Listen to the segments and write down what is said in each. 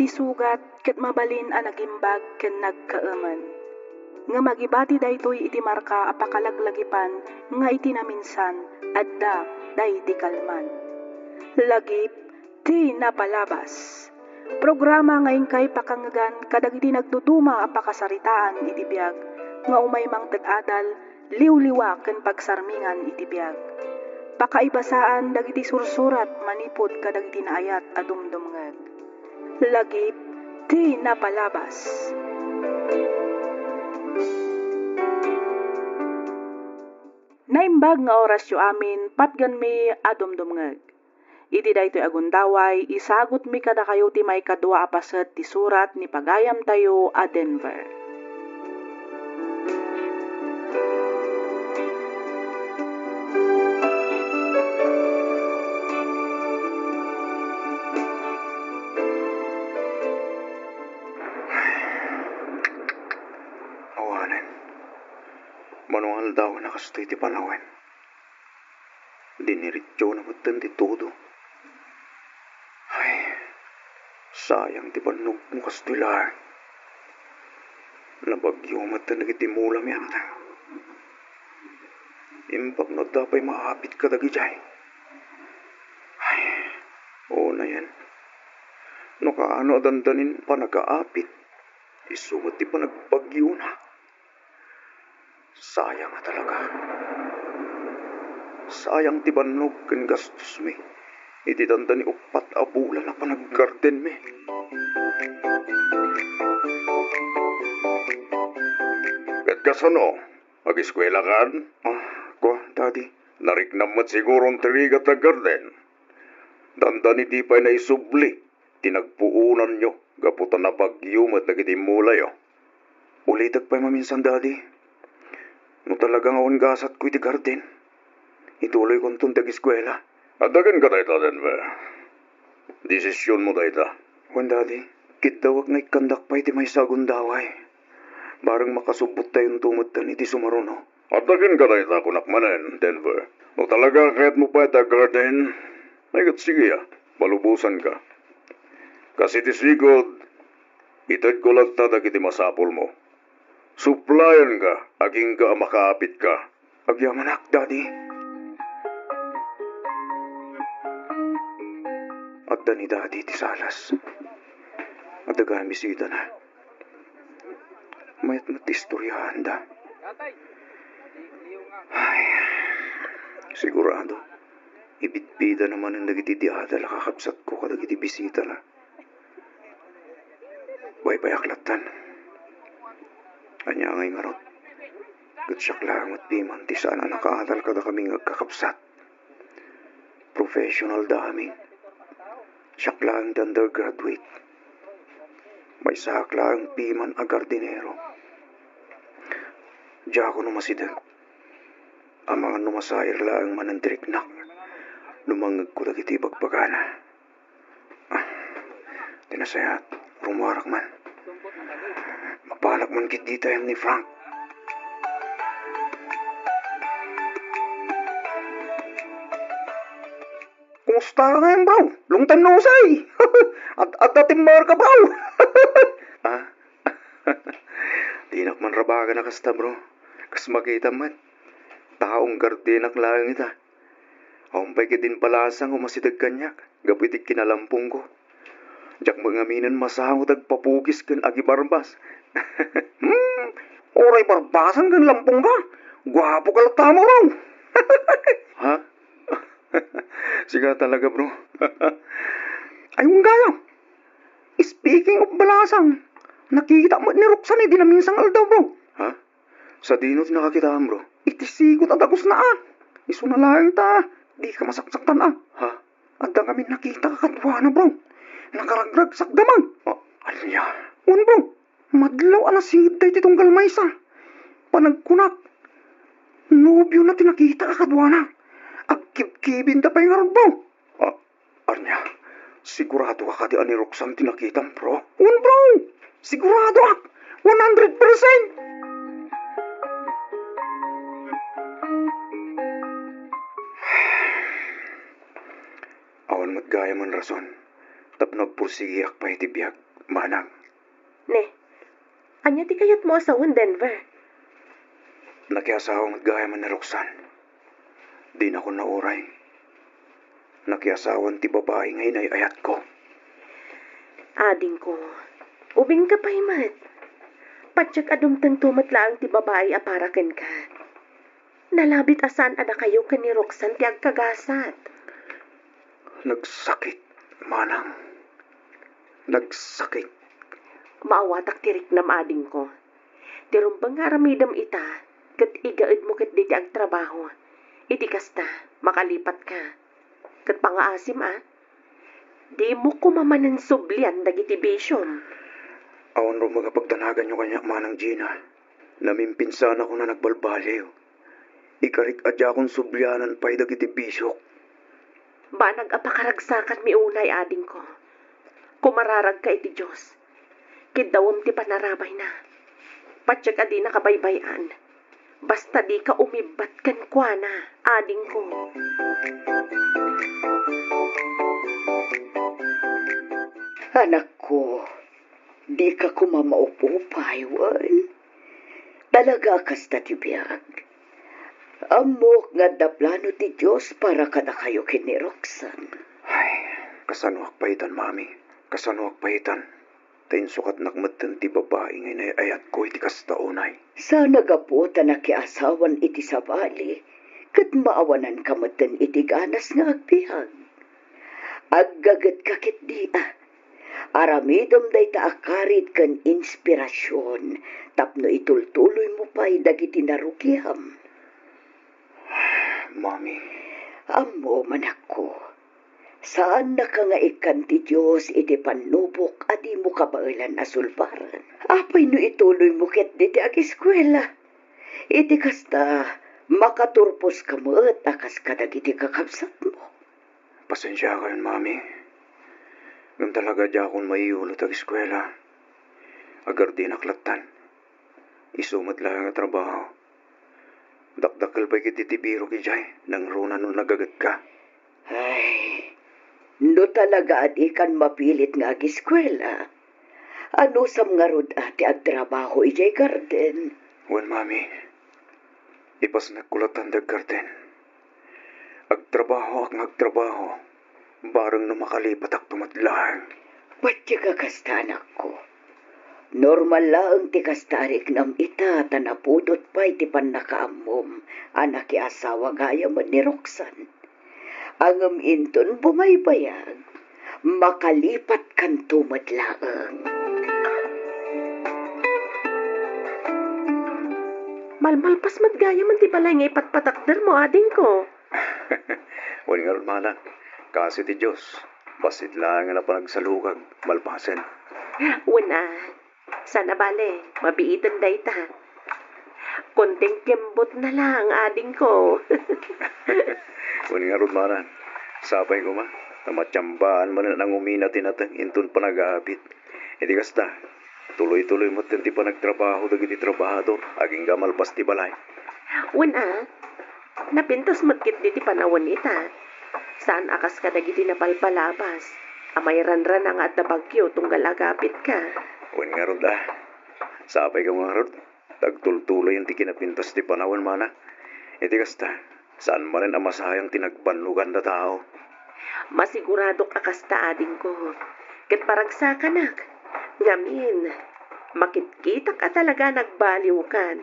iti sugat ket mabalin a nagimbag ken nagkaemen. Nga magibati daytoy iti marka apakalaglagipan nga iti naminsan adda day di kalman. Lagip ti napalabas. Programa nga ingkay pakangagan kadagiti nagduduma apakasaritaan iti biag nga umay mangted adal liwliwa ken pagsarmingan iti biag. Pakaibasaan dagiti sursurat manipod kadagiti naayat a dumdumngeg. Lagip ti napalabas. Naimbag nga orasyo amin patgan mi adumdumngeg. Iti daytoy agundaway isagot mi kada kayo ti may kadwa apaset ti surat ni pagayam tayo a Denver. Manual daw nakastoy ti panawen. Dinirityo na matan ti todo. Ay, sayang ti panog mo kastoy lang. Nabagyo matan nagitimulam yan. Imbag na dapay maapit ka dagi jay. Ay, oo na yan. No kaano dandanin pa nag-aapit. Isumat ti pa nagbagyo na. Sayang nga talaga. Sayang ti banog ken gastos mi. Iti tanda ni upat a bulan na pa nag-garden mi. Kat kasano? Mag-eskwela kan? Daddy. Nariknamat siguro ang tirigat na garden. Tanda ni di pa'y naisubli. Tinagpuunan nyo. Gaputan na bagyo at nagitimulay oh. Ulitag pa'y maminsan, Daddy. No talagang awan gasat ko iti garden. Ituloy kong tuntag eskwela. Adagan ka dayta, Denver. Desisyon mo dayta. Wan, Daddy. Kitdawag nga ikandak pa iti may sagundaway. Barang makasubot tayong tumatan iti sumaruno. Adagan ka dayta kunakmanen, Denver. No talaga kahit mo pa iti garden. Ay kat sige malubusan ka. Kasi ti sigod, itad ko lang tadag iti masapol mo. Suplayan ka, aging ka makaapit ka. Agyamanak, Daddy. At ni Daddy ti salas. At dagan bisita na. Mayat matistoryahan da. Ay, sigurado. Ibitbida naman ang nagiti di adal kakapsat ko kadagiti bisita na. Way payaklatan. Anya ngay ngarot. Gatsak lang at piman ti sana nakaadal kada kaming agkakapsat. Professional dami. Siyak lang the undergraduate. May sak lang piman a gardinero. Diya ako numasidag. Ang mga numasayir lang manandiriknak. Lumangag ko dagiti bagpagana. Tinasayat. Rumarak man. Mapanak man kit dito yan ni Frank. Kumusta ka ngayon, bro? Long time no say. at datimbar ka, bro. Tinak man rabaga na kasta, bro. Kas makita man. Taong gardinak lang ita. Aumpay kitin palasang umasidag kanyak. Gapitik kinalampong ko. Diyak mangaminan masangot ag papugis kan agi barbas. Oray barbasan kan lampong ka. Gwapo ka latamo raw. Ha? Siga talaga, bro. Ayun gaya. Speaking of balasang, nakikita mo ni Roxanne di na minsang aldaw, bro. Ha? Sa dinot nakakita, bro. Itisigot at agos na Iso na lang ta. Di ka masaksaktan Ha? Adda kami nakita kakatwa na, bro. Nakaragrag sakdaman. Alya. Bro. Madlaw alasigday titong galmaysa. Panagkunak. Nobyo na tinakita kakatwa na. Agkibkibin ta pa yung arad, bro. Arnya. Sigurado ka di ani Roxanne tinakitang, bro. Bro. Sigurado 100%. Awan matgaya man rason. Tap nagpursigiyak pa iti biyag. Manang, Ne, anya ti kayat mo asawon Denver? nakiasawang gaya man ni Roxanne. Di na ko nauray. Nakiasawan ti babae ngay ayat ko. Ading ko, ubing ka pa himat. Patsak adumtang tumatlaang ti babae aparaken ka. Nalabit asan ada kayo ka ni Roxanne ti agkagasat. Nagsakit, Manang. Nagsakit. Maawatak tirik na maading ko. Tirumbang nga ramidam ita, kat igaid mo kat di ag trabaho. Iti kasta, makalipat ka. Kat pangaasim di mo kumamanan sublian dagiti bisyom. Awan ro magapagdanagan nyo kanya, Manang Gina. Namimpinsan ako na nagbalbaliw. Ikarik adya kong sublyanan pa'y dagiti bisyok. Ba nag-apakaragsakan mi unay ading ko. Kumararag ka iti Diyos. Kidawam ti panarabay na. Patsak adi nakabaybayan. Basta di ka umibat kan kwa na, ading ko. Anak ko, di ka kumamaupupay, wal. Talaga kas tatibiyag. Amok nga daplano ti Diyos para kada kayo kini Roxanne. Ay, kasanuak pahitan, Mami. Kasanuak pahitan. Tayin sukat nakmatan ti babae ngay ayat ko iti kastaunay. Sana gaputa na kiasawan iti sabali, kat maawanan kamatan iti ganas nga agpihag. Aggagat kakit di aramidom day ta akarit kan inspirasyon, tapno itultuloy mo pa'y dagiti narukiham. Mami, Amo manak ko, saan na ka nga ikan ti Diyos iti panubok at di mo kabailan asulbaran? Apay no ituloy mo ket di ti ag-eskwela. Iti kasta, makaturpos ka mo at akas kadagiti kakabsat mo. pasensya ka yun, Mami. Ngam talaga di akong maiulot ang eskwela. Agar di naklatan. Isumat lang ang trabaho. Dakdakal pa kititibiro ki Jay, nang runa nung nagagat ka. Ay, no talaga at ikan mapilit nga ag-eskwela. Ano sam nga rod ati agtrabaho ijay garden? Wan, Mami. Ipas nagkulatan dag garden. Agtrabaho ak ngagtrabaho. Barang na makalipat ak tumatlang. Patya ka kasta anak ko. Normal lang ti kastarik nam ita tanapudot pa iti panakaamom anak ki asawa gaya man ni Roxanne. Angam inton bumaybayag, makalipat kan tumadlaang. Malmalpas matgaya man ti balay nga ipatpatakder mo, ading ko. Wan nga ron, Mana. Kasi ti Diyos. Basit lang nga na panagsalukag. Malpasen. Una, sana bale, mabiitan day ta. Konting kembot na lang, ading ko. Wan nga ron, Mana. Sapay ko ma. Namatyambaan man na nang umina tinatang inton pa nag-aabit. Hindi kasta. Tuloy-tuloy mo ti panagtrabaho dagiti trabahador. Aging gamalpas ti balay. Una, napintas matkit di ti panawon ita. Saan akas ka dagiti napalpalabas? Amay ranran ang at nabagyo tunggal agapit ka. Wan nga ron da. Sapay ka nga ron. Tagtultuloy yung ti kinapintas ti panawan, Mana. Hindi kasta. Saan man rin amasayang tinagbanlugan na tao. Masiguradok akas ta ading ko. Ket paragsakanak. Ngamin, makitkita ka talaga nagbaliw kan.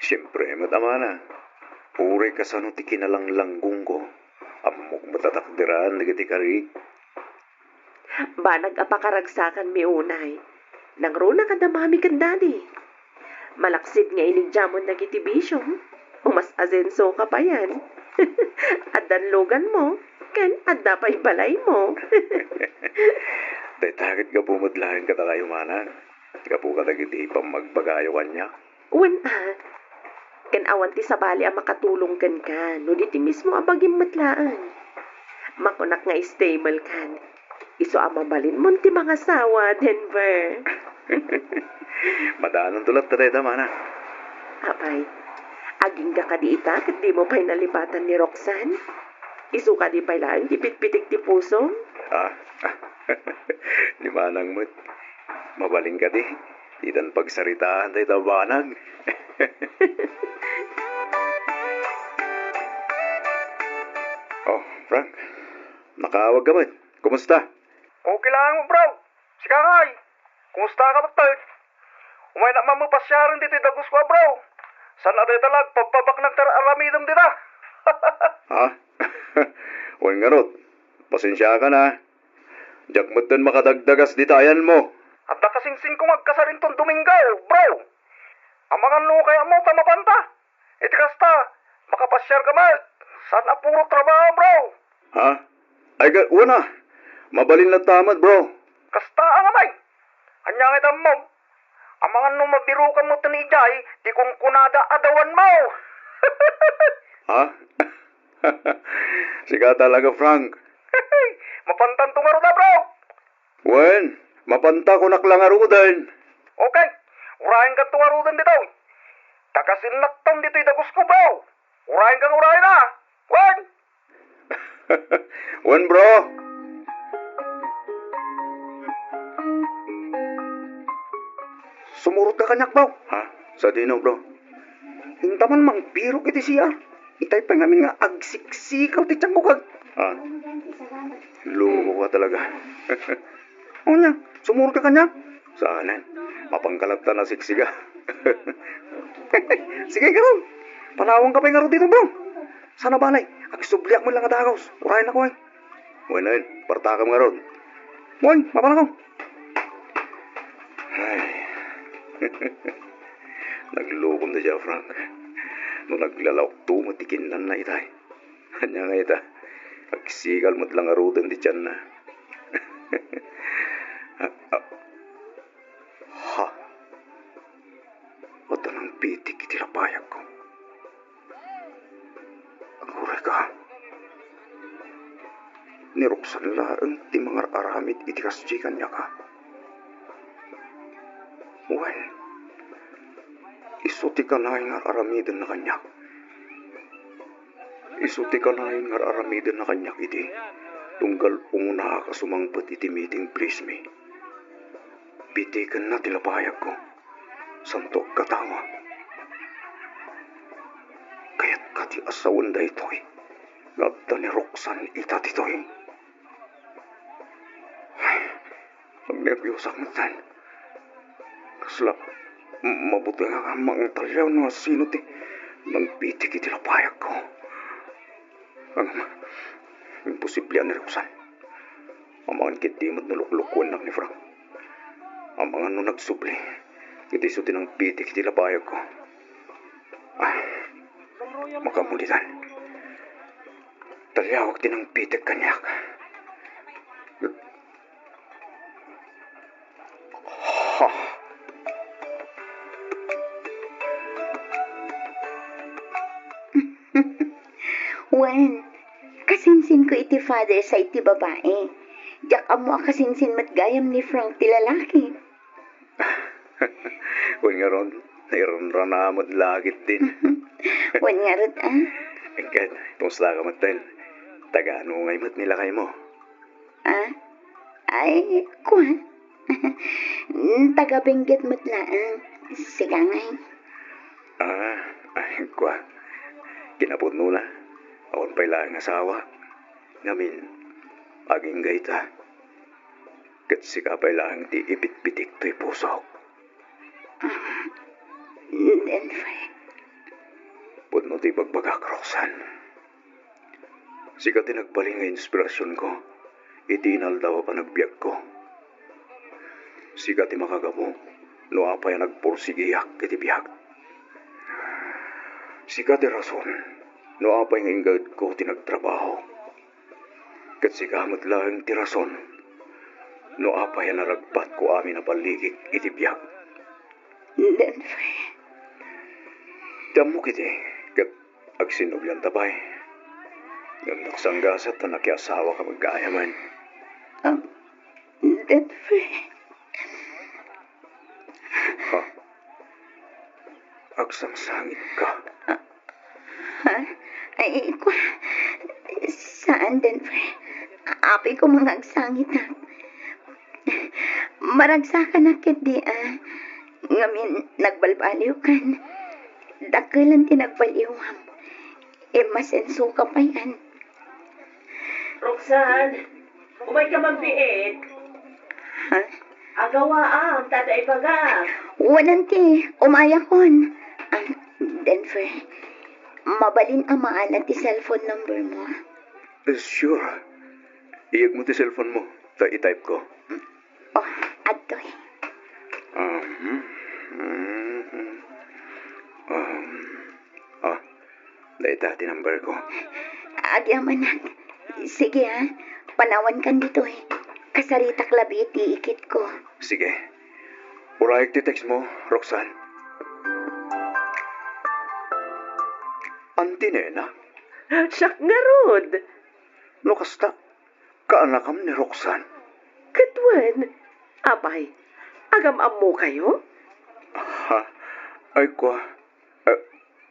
Siyempre, matama na. Uri ka sa ti kinalanglanggung ko. Amok matatakdiran, nagiti karig. Ba nag-apakaragsakan mi unay. Nang runa ka damami kan dadi. Malaksid nga inigyamon nagitibisyong. Umas asenso ka pa yan. At danlogan mo, ken adda pa'y balay mo. Dahil takit ka pumadlahan ka tayo, Mana. Kapu ka nagiti pamagbagayo kanya. Wen ken awan ti sabali ang makatulong kan ka. No di ti mismo abagim matlaan. Makunak nga stable kan. Iso amabalin mo ti mga sawa, Denver. Madanon tulad tayo, Mana. Apay, aging ka di ita, kat di mo pa'y nalipatan ni Roxanne. Isu ka di pa'y lang, di pitpitik ti puso. Ah, ni Manang mo't. Mabaling ka di. Itan pagsaritaan tayo tabanag. Oh, Frank. Nakawag ka ba? Kumusta? Okay lang mo, bro. Si Kangay. Kumusta ka ba tayo? Umay na mamapasyaran dito dagus ko, bro. San aday talag pagpabak ng aramidam dita. Ha? Huwag nga rot. Pasensya ka na. Diyak mo din makadagdagas di tayan mo. At nakasingsing ko magkasarin tong Domingo, bro. Ang mga kaya mo tamapanta. Iti kasta, makapasyar ka ba? San apuro trabaho, bro? Ha? Ay, una. Mabalin na tamad, bro. Kasta ang amay. Anyang itam mo. Ang mga mabirukan mo tinijay, di kong kunada adawan mo. Ha? Sika talaga, Frank. Mapantan tungaro na, bro. Wen, mapanta ko naklangaro din. Okay, urahin ka tungaro din dito. Tagasinlaktang dito dagus ko, bro. Urahin kang urahin na. Wen! Wen, bro. Sumurot ka kanyak, bro. Ha? Sa dino, bro. Hintaman mang biro kiti siya. Itay pa ngamin nga agsiksikaw ti tiyang kukag. Ha? Luho ka talaga. O niya, sumurot ka kanyak. Saanan? Mapangkalapta na siksiga. Sige, garo. Panawang ka pa yung garo dito, bro. Sana balay, agsubliak mo lang adagaws. Urahin ako, ay. Wen, partakam nga ron. Boy, mapan ako. Ay. Naglukom na siya, Frank. Nung naglalawak to, matikinan na itay. Kanya nga ita. Agsigal mo't lang arudan di tiyan na. Ha? Wata nang pitik itilapayag ko. Agure ka. Niruksan laang ti mga aramid itikasjikan niya ka. Well, isuti ka na yung aramidan na kanyak. Isuti ka na yung aramidan na kanyak iti. Tunggal una ka sumangpat iti meeting please me. Bitikan na tilapayag ko. Santok katawa. Kaya't kati asawan da ito'y. Gabda ni Roxanne ita tito'y. Ang nervyosak mo tan. Kasla, mabuti nga mga talyaw na sino ti nang pitik itilapayag ko. Ang imposible yan ni Roxanne. Ang mga kitimot na luklukwan lang ni Frank. Ang mga nung nagsubli, hindi suti ng pitik itilapayag ko. Makamulitan. Talyawag din ang pitik kanyak. Ha! Wen, kasinsin ko iti father sa iti babae. Diyak amo kasinsin matgayam ni Frank ti lalaki. Kung nga ron, naironranamot lagit din. Wen nga rin, Engkad, kumusta ka matin? Taga-ano ngay mat nila kayo mo? Ay, kuwan. Taga-benggit matlaan. Sige ngay. Ay, kwa. Kinapot nula. Awan pa'y lang asawa. Ngamin, aging gaita. Kat sika pa'y lang ti ipit-pitik to'y pusok. Then, Frank. Puno ti bagbagak, Roxanne. Sika tinagbaling nga inspirasyon ko. Itinal daw pa nagbiyak ko. Sika ti makagamo. No apay nagpursigiyak iti biyak. Sika ti rason. No apay nga ingad ko tinagtrabaho. Kat sika matlang ti rason. No apay naragpat ko amin na paligig iti biyak. Then, Frank. Damo kiti. Kat agsinubyan tabay. Gandak sanggasat na nakiasawa ka mag-aayaman. Then, Frank. Ha? Agsangsangit ka. Ha? Ay, kuwan. Saan, then, Frank? Api ko mga agsangit na. Maragsakan na kit di ngamin nagbalbaliw kan. Dakilan tinagbaliwam. Masenso ka pa yan. Roxanne, umay ka magbiit. Ha? Agawa taday baga. Wananti, umayakon. Denver, mabalin ang maalat ti cellphone number mo. Sure. Iyag mo ti cellphone mo. Ta i-type ko. Oh, ato eh. Daita ti number ko. Agyaman na. Sige panawan kan dito eh. Kasaritak labi iti ikit ko. Sige. Uraik ti text mo, Roxanne. Antinena? Siyak nga rod. No kasta, kaanakam ni Roxanne. Katwan, abay, agam-am mo kayo? Ha? Ay kwa.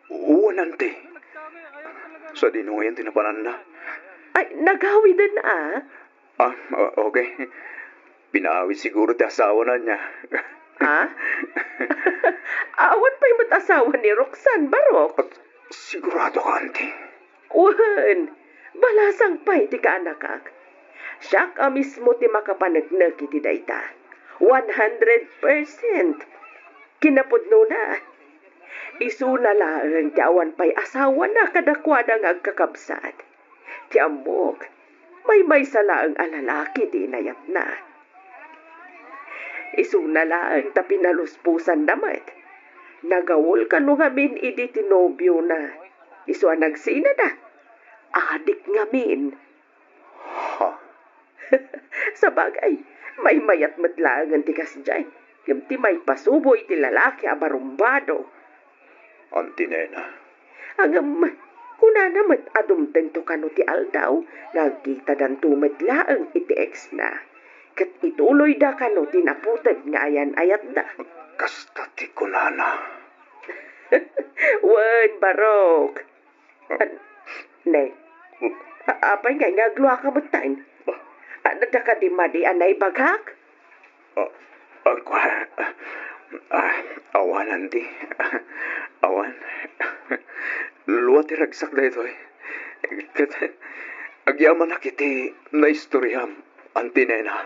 Uwanante. Sa dinungayan tinapanan na. Ay, naghawi din Okay. Pinaawit siguro ti asawa na niya. Ha? Awan pa'y mat-asawa ni Roxanne, Barok. At sigurado ka, auntie. Uwan, balasang pa'y ti kaanakak. Siya ka mismo ti makapanagnak iti dayta. 100%. Kinapudno na. Isuna lang ti awan pa'y asawa na kadakwadang agkakabsat. Ti amok, may sala ang alalaki di inayat na. Isuna lang ta pinaluspusan damat. Nagawol ka no ngamin idi tinobyo na. Isu ang nagsina na. Adik ngamin. Ha? Sa bagay, may mayat matlaangan ti kasjay. Ti may pasuboy ti lalaki abarumbado. Auntie Nena. Angam, kuna namat adumteng to kano ti aldaw, nagkita dan tumetlaang iti ex na. Kat ituloy da kano tinaputag nga ayan ayat da. Kasta ti kunana. Wan, Barok. Ne, apay nga ngagluwa ka batain. Nada ka di madi anay bagak? Awan, auntie. Awan. Luwa ti ragsak da ito eh. Agyaman na kiti na istoryam, auntie Nena.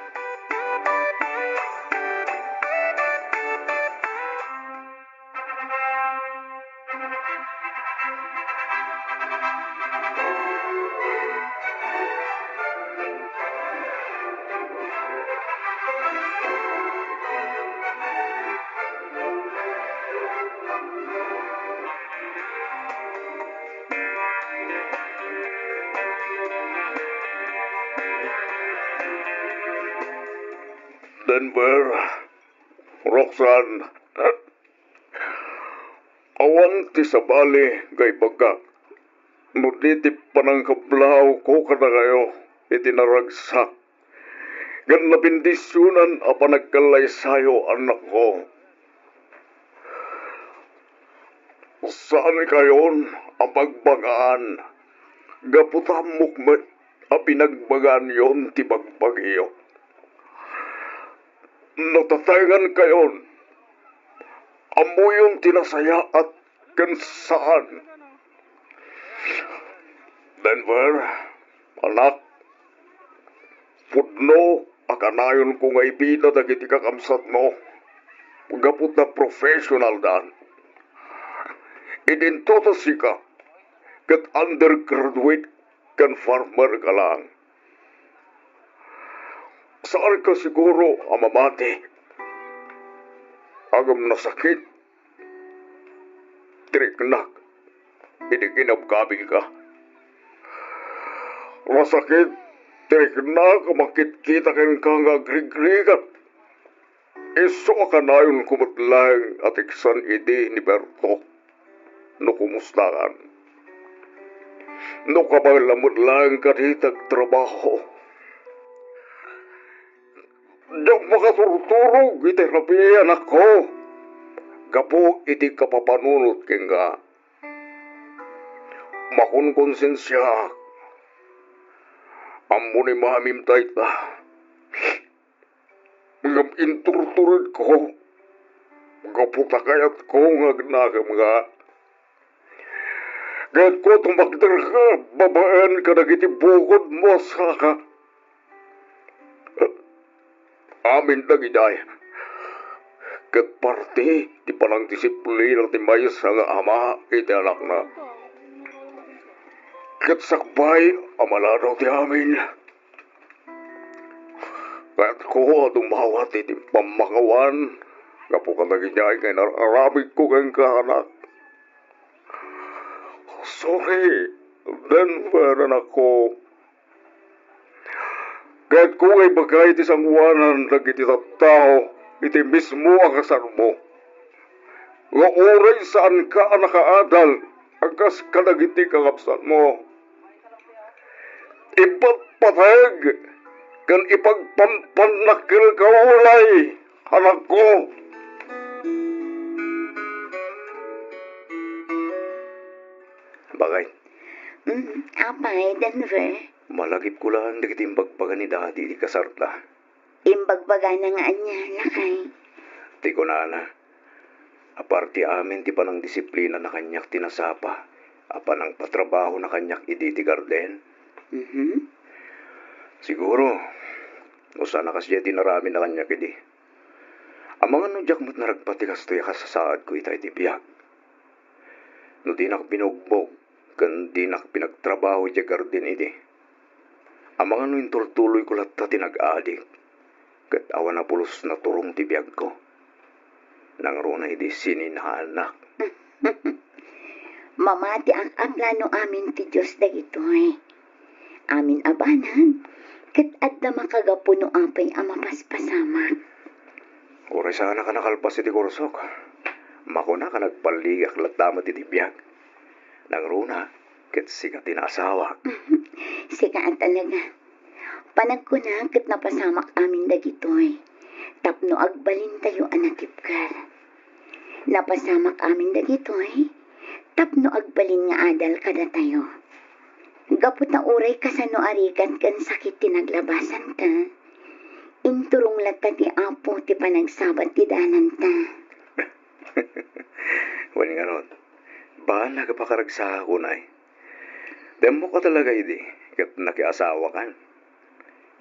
Denver, Roxanne, awan ti sabali gay bagak. No di ti panangkablaw ko kada kayo, iti naragsak. Gan nabindisyonan a panagkalay sayo anak ko. Saan kayon ang pagbagaan? Gaputamok met a pinagbagaan yon ti bagbagyo. Natatayangan kayon. Amoyon tinasaya at kansaan. Denver, anak, pudno akanayon ko nga ibida dagiti kakamsat mo. Gapot na professional dan. Idintotas ka, kat undergraduate kan farmer ka lang. Saan ka siguro amamati? Agam na sakit. Triknak. Idikinabkabi ka. Masakit. Triknak. Makit-kita kang agrig-rigat. Iso ka na yun kumatlang at iksan idi ni Berto. No kumustakan. No kabalamot lang katitag trabaho. Diyak makaturturog iti rabi anak ko. Gapo iti kapapanunot kenga. Makunkonsensya. Ammo ni mamim tayta. inturturid ko. Gaputa kayat ko ngagnakam nga. Kahit ko tumakder ka, babaan ka nagiti bukod mo sa ka. Amin na giday. Kat parte, di panang disiplina ti mayas nga ama, iti anak na. Kat sakbay, amala daw ti amin. Kahit ko dumawat iti pamakawan, kapo ka nagigay kay naramig ko kang kahanak. Sorry, Denver anak ko. Kahit ko ay bagay iti sangwanan nagiti tao, iti mismo ang kasar mo. Nga oray saan ka nakaadal, agas ka nagiti kakapsan mo. Ipatpatag, kan ipagpampanakil ka ulay, anak ko. Bagay. Apay, Denver. Malagip ko lang dagiti imbagbagan ni Daddy di kasarta. Imbagbaga na nga niya, lakay. Ti ko na. Aparti amin ti panang disiplina na kanyak tinasapa. Apa nang patrabaho na kanyak iditi garden. Siguro, o sana kasi tinarami na kanyak idi. Ang mga nudyak mo't naragpatigas to'y kasasaad ko itay ti biyag. No di nak binugbog, kan di nak pinagtrabaho di garden idi. Ang mga nuintultuloy ko latta tinag-adik. Kat awan na pulos na turong ti biyag ko. Nang runa idi sininahanak. Mamati ang aplano amin ti Diyos da ito'y. Amin abanan, kat at na makagapuno apay ang mapaspasamak. Oray sana ka nakalpas iti kursok. Makuna ka nagpaligak latamat iti biyag. Nang runa, kat sikat tinasawak. Sikaan talaga. Panagkuna kat napasamak amin dagitoy. Tapno agbalin tayo anakipkar. Napasamak amin dagitoy. Tapno agbalin nga adal kada tayo. Gapot na uray kasano arikan kan sakit tinaglabasan ta. Inturong lata ti apo ti panagsabat ti danan ta. Wani nga ron. Ba nagapakaragsa ako na eh. Demo ka talaga idi. Kat nakiasawa kan.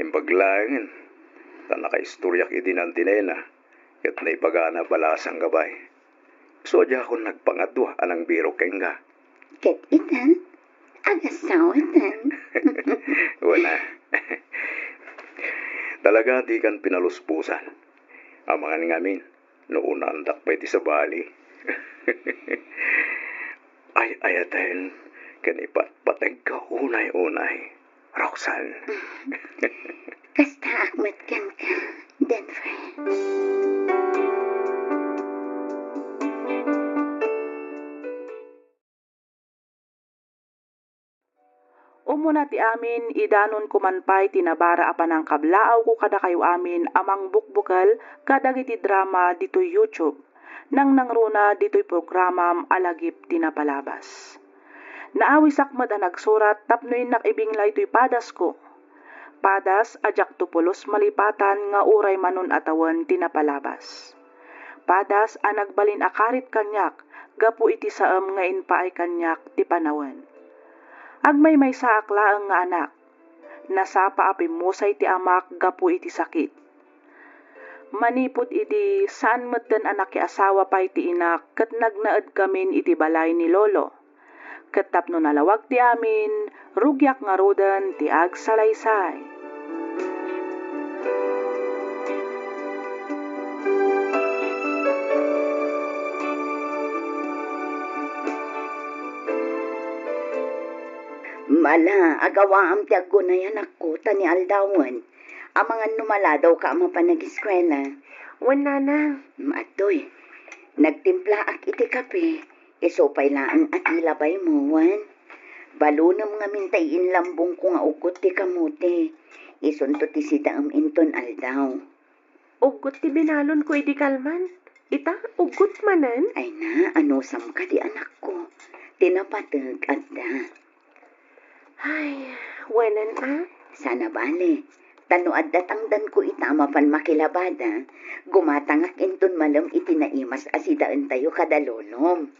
Imbaglangin. Ta nakaistoryak idi ng tinena. Kat naipagana balasang gabay. So di ako nagpangadwa anang biro kenga. Kat ita, agasawatan. Wala. Talaga di kan pinaluspusan. Ang mga ngamin, noon andak pa iti sa bali. Ay ayaten, kan ipatpatag ka unay-unay. Roxanne. Kasta akmat kan ka, Denver. Umuna ti amin, idanon kumanpay tinabara apan ang kablaaw ko kada kayo amin amang bukbukal kadagiti drama dito YouTube. Nang nangruna dito'y programam alagip tinapalabas. Naawi sakmad ang nagsurat tapnoy nakibinglay to'y padas ko. Padas ajak tupulos malipatan nga uray manon atawan tinapalabas. Padas ang nagbalin akarit kanyak, gapu iti saam nga inpaay kanyak ti panawan. Agmay may saak laang nga anak, nasapa api musay ti amak gapu iti sakit. Manipod iti saan metten anak ki asawa pa iti inak ket nagnaed kamin iti balay ni lolo. Ket tapno nalawag ti amin, rugyak nga rodan ti agsalaysay. Mala, agawaam ti agunayan ako, tani aldawan. Ang mga numala daw ka ama pa nag-eskwela. Wala na. Matoy, nagtimpla ak iti kape, isopay laang at ilabay mo, wan. Balunam nga mintayin lambong ko nga ukot ti kamote, isunto ti sidaam inton aldaw. Ugot ti binalon ko idi kalman. Ita, ugot manan. Ay na, ano sam ka di anak ko, tinapatag at da. Ay, wanan ah. Sana bale, Tanuad datangdan ko itama pan makilabada, gumatangak inton malam itinaimas asidaan tayo kadalonom.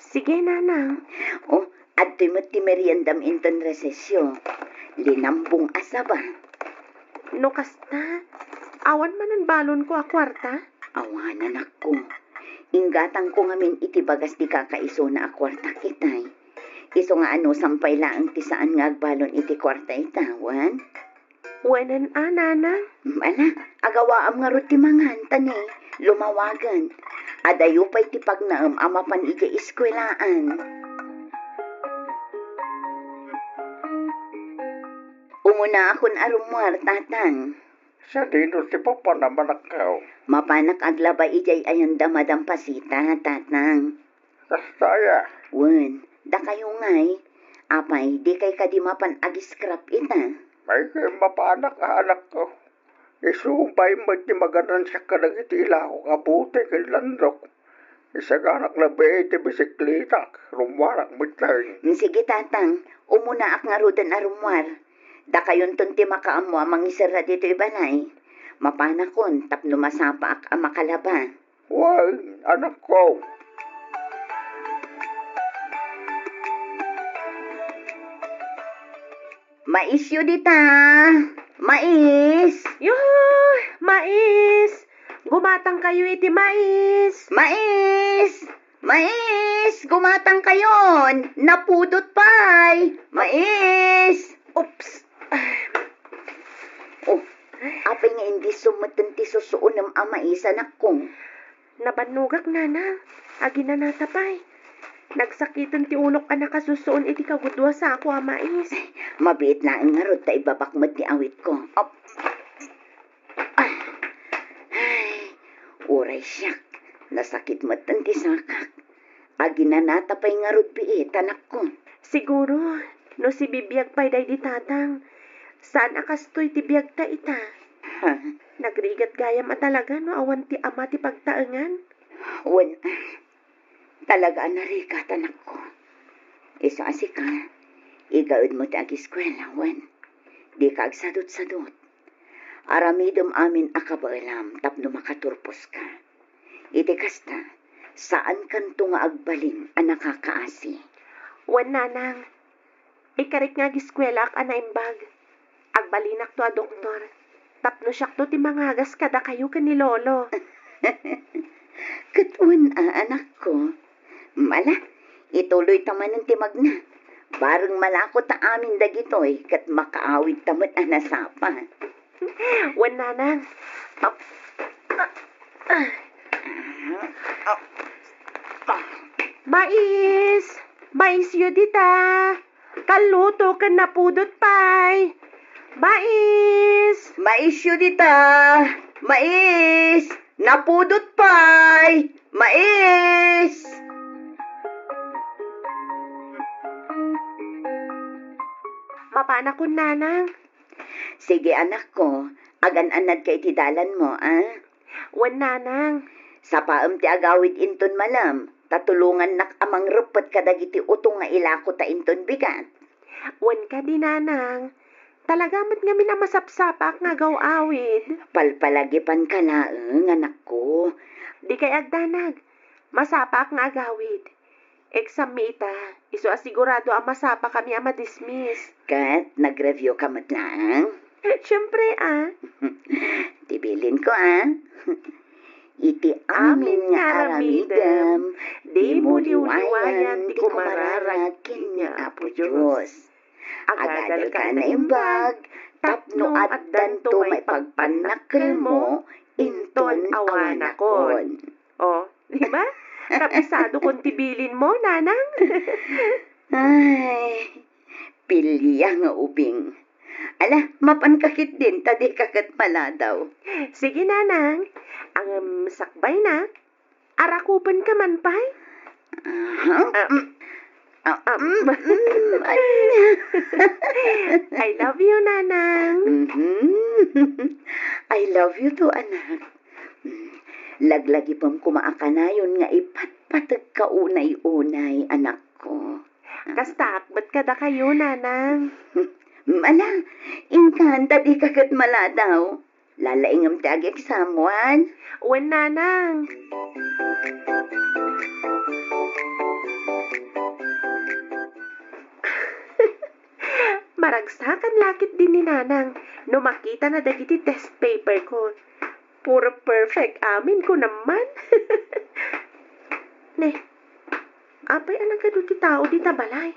Sige, nanang. O, adto'y mo't ti meriendam inton resesyo. Linambong asaba. No kasta, awan manan balon ko a kwarta. Awanan ako. Inggatang ko ngamin itibagas di kakaiso na akwarta kitay. Iso nga ano sampay laang ti saan nga agbalon iti kwarta itawan. Wenen nanang. Ala, agawaam nga ruti mangan tani, lumawagan. Adayo pa'y ti pagnaam amapan iti iskwelaan. Umuna akon arumwar, tatang. Sa dino ti papa naman akaw. Mapanak aglaba ijay ayan damadampasita, tatang. Kastaya. Wen, da kayo ngay. Apay, di kay kadimapan agiskrap ita. May kay mapanak anak ko. Isumpay mo ti maganan sa kanagitila ko kabuti kay landok. Isaganak na ba iti bisikleta. Rumwarak mo tayo. Sige, tatang. Umuna ak nga rudan arumwar. Da kayon ti makaamo amang isara dito ibalay. Mapanakon tapno masapa ak makalaba. Why, anak ko. Mais yu dita. Mais. Yuh! Mais! Gumatang kayo iti mais! Mais. Mais. Gumatang kayon. Napudot pa'y. Mais. Oops! Oh, apay nga hindi sumatan ti susuunam mais anak kong. Nabanugak nanang. Agi na natapay. Nagsakitan ti ulok anak kasusuon iti kagudwa sa ako a mais. Mabiit na ang ngarot ta ibabakmat ni awit ko. Op. Ay, uray siyak. Nasakit matan ti sakak. Agi na natapay ngarot biit anak ko. Siguro, no si bibiyag pa'y day di tatang. Saan akastoy ti biyag ta ita? Ha? Nagrigat gayam a talaga no awan ti ama ti pagtaengan. Wen, talaga narikat anak ko. Isa asika, igaud mo ti agiskwela, wen. Di ka agsadot-sadot. Aramidom amin akabalam tapno makaturpos ka. Iti kasta, saan kanto nga agbalin ang nakakaasi? Wan nanang, ikarik nga giskwela ak anaimbag. Agbalinak to a doktor. Tapno siyak to ti mangagas kada kayo ka ni lolo. Katun anak ko. Mala, ituloy taman ng timag na. Barang malako ta amin dagitoy kat makaawid tamat anasapa. Wan nanang, mais! Mais yu dita! Kaluto ka napudot pa'y! Mais! Mais yu dita! Mais! Napudot pa'y! Mais! Mapana ko nanang. Sige anak ko, agan-anad kay tidalan mo, ah? Wan nanang. Sa paam ti agawid inton malam, tatulungan nak amang repet kadagiti utong nga ilako ta inton bigat. Wan ka di nanang. Talaga mo't nga minamasapsapak nga awid. Palpalagipan ka laeng, anak ko. Di kay agdanag. Masapak nga agawid. Exam mita, iso asigurado ang masapa kami ang madismiss. Kat, nag-review ka mat lang. Siyempre Tibilin ko, Iti amin nga aramidam, di mo liwayan, di ko mararakin nga Apo Diyos. Agadal ka na imbag, tapno at danto may pagpanakil mo, inton awanakon. Oh, di ba? Kapisado kong tibilin mo, nanang. Ay, pilya nga ubing. Ala, mapankakit din, tadi kakat pala daw. Sige, nanang. Ang sakbay na. Arakupan ka man, pay. I love you, nanang. I love you too, anak. Laglagi pang kumaakanayon nga ipatpatag ka unay-unay, anak ko. Kastak, ba't kada kayo, nanang? Mala, inkanta di kakat maladaw. Lalaingam tagip samuan. Wen nanang. Maragsakan lakit din ni nanang no makita na dagiti test paper ko. Puro perfect amin ko naman. Ne, apay anang kado ti tao di tabalay.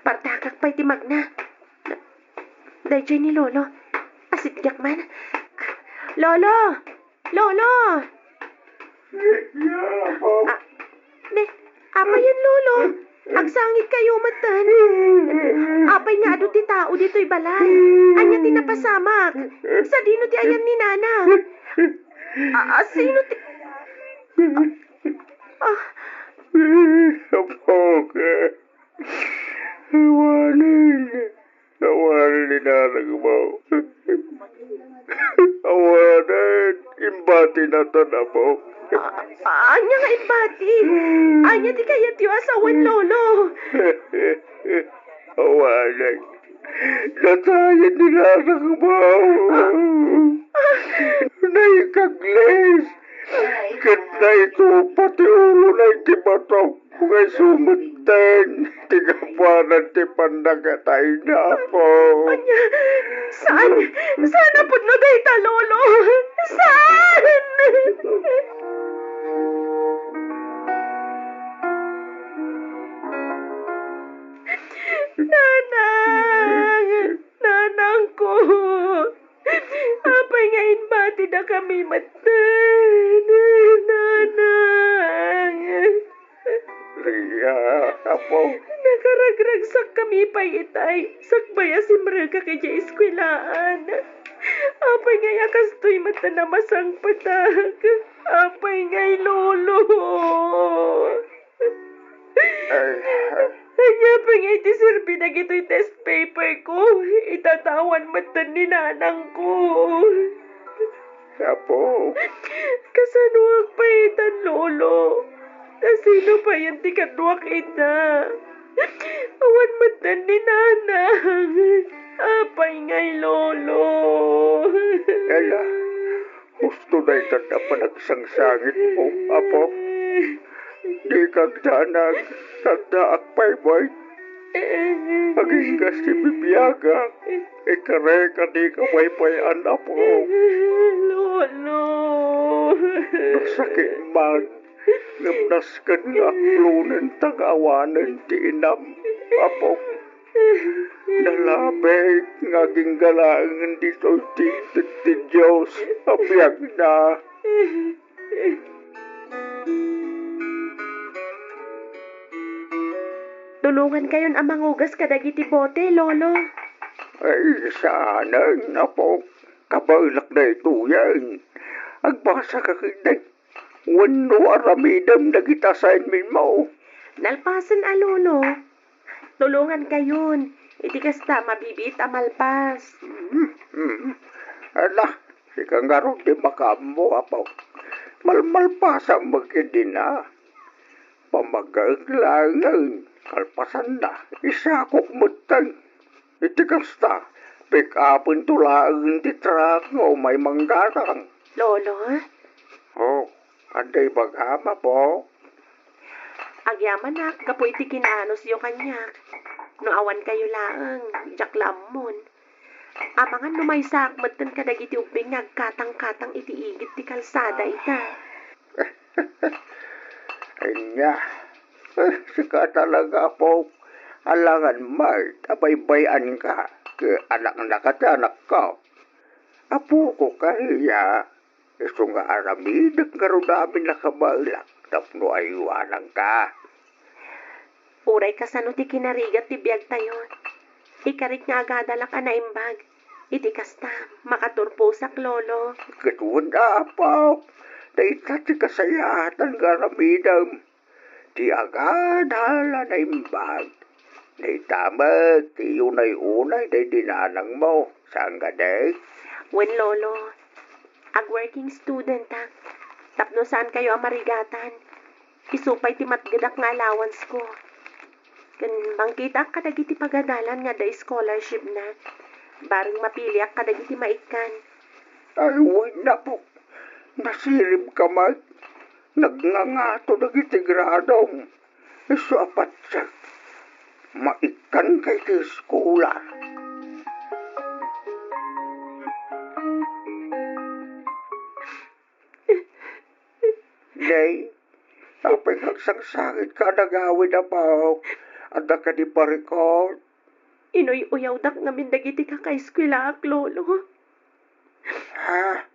Partakak pa'y ti magna. Dayjay ni Lolo. Asidgak man. Lolo! Lolo! Ne, apay yan Lolo. Agsangit kayo matan. Apay nga ado ti tao dito'y balay. Anya ti napasamak. Sa dino ti ayan ni Nana. Sino ti... Apoka. Awanin ni nanang mo. Awanin. Imbati na tanapok. Anya nga ibati. Anya ti kayat yu asawan Lolo. Awanin. Natayan ni nanang mo. Naikagles. Kat na ito pati ulo na itibatok. Kung sumatan. Tigapanan ti pandagatay na po. Anya, saan? Saan na po na dayta Lolo? Saan? Nanang! Nanang ko! Apay nga inbati na kami matan. Nanang! Ria, apo. Nakaragragsak kami pa itay. Sakbaya si Mrega kay Jay Eskwelaan. Apay nga yakastoy mata na masang patag. Apay nga'y Lolo. Anya pa nga iti survey na gito'y test paper ko. Itatawan matan ni nanang ko. Apo. Kasanuwag pa itan, Lolo. Sino pa yan ti kadwak ita? Awan matan ni nanang. Apay nga'y Lolo. Ala, gusto na itanda pa nagsangsangit mo, apo. Di kang danag, tanda akpay mo'y. Maging ka si Bibiyaga, ikare ka di ka paypayan, apo. Lolo. Nasakit man, ngamnas ka nga aklunan tagawanan ti inam, apo. Nalabay nga ginggalangan dito ti Diyos, apiyag na. Tulungan kayon ang mangugas kadagiti bote, Lolo. Ay, sana, apo. Kabailak na ito yan. Agbasa ka kinig. Wano aramidam na kita sa inmin mo. Nalpasan a Lolo. Tulungan kayon. Iti kasta mabibit a malpas. Ala, si kangarong di makambo, apo. Malmalpasa magkidin na. Pamagaglangan. Kalpasan na. Isakok mutang. Iti kasta. Pick upin tulaan ti truck o may manggarang. Lolo, Oh, anday bagama po. agyaman na, kapo iti kinanos yung kanyak. No awan kayo laang, jak lamon. Amangan no may sakmatan kadagiti uping nagkatang-katang iti igit ti kalsada ita. Anya, sika talaga po. Alangan Mart, abaybayan ka. Ke anak na katanak ka. Apo ko kaya. Iso nga aramidag nga ro namin nakabalak. Tapno ayuanang ka. Uray ka sa no ti kinarigat ti biyag tayon. Ikarit nga agadalak a naimbag. Iti kasta, makaturposak Lolo. Katuan na apo. Daita ti kasayatan nga aramidam. Ti agadala na imbag. Naitamag, ti unay-unay na dinanang mo. Saan ka day? When Lolo, ag working student ha. Tapno saan kayo amarigatan. Isupay ti matgadak nga allowance ko. Kan mangkita ka dagiti pagadalan nga da scholarship na. Bareng mapili ka dagiti maikan. Ay, way na po. Nasirip ka man. Nagngangato dagiti gradong. Isu apat siya. Maikan kay ti skola. Day, apay nagsangsangit ka nagawin na pa. Anda ka di parikot. Inoy uyaw dak ngamin dagiti ka kay eskwela ak lolo. Ha?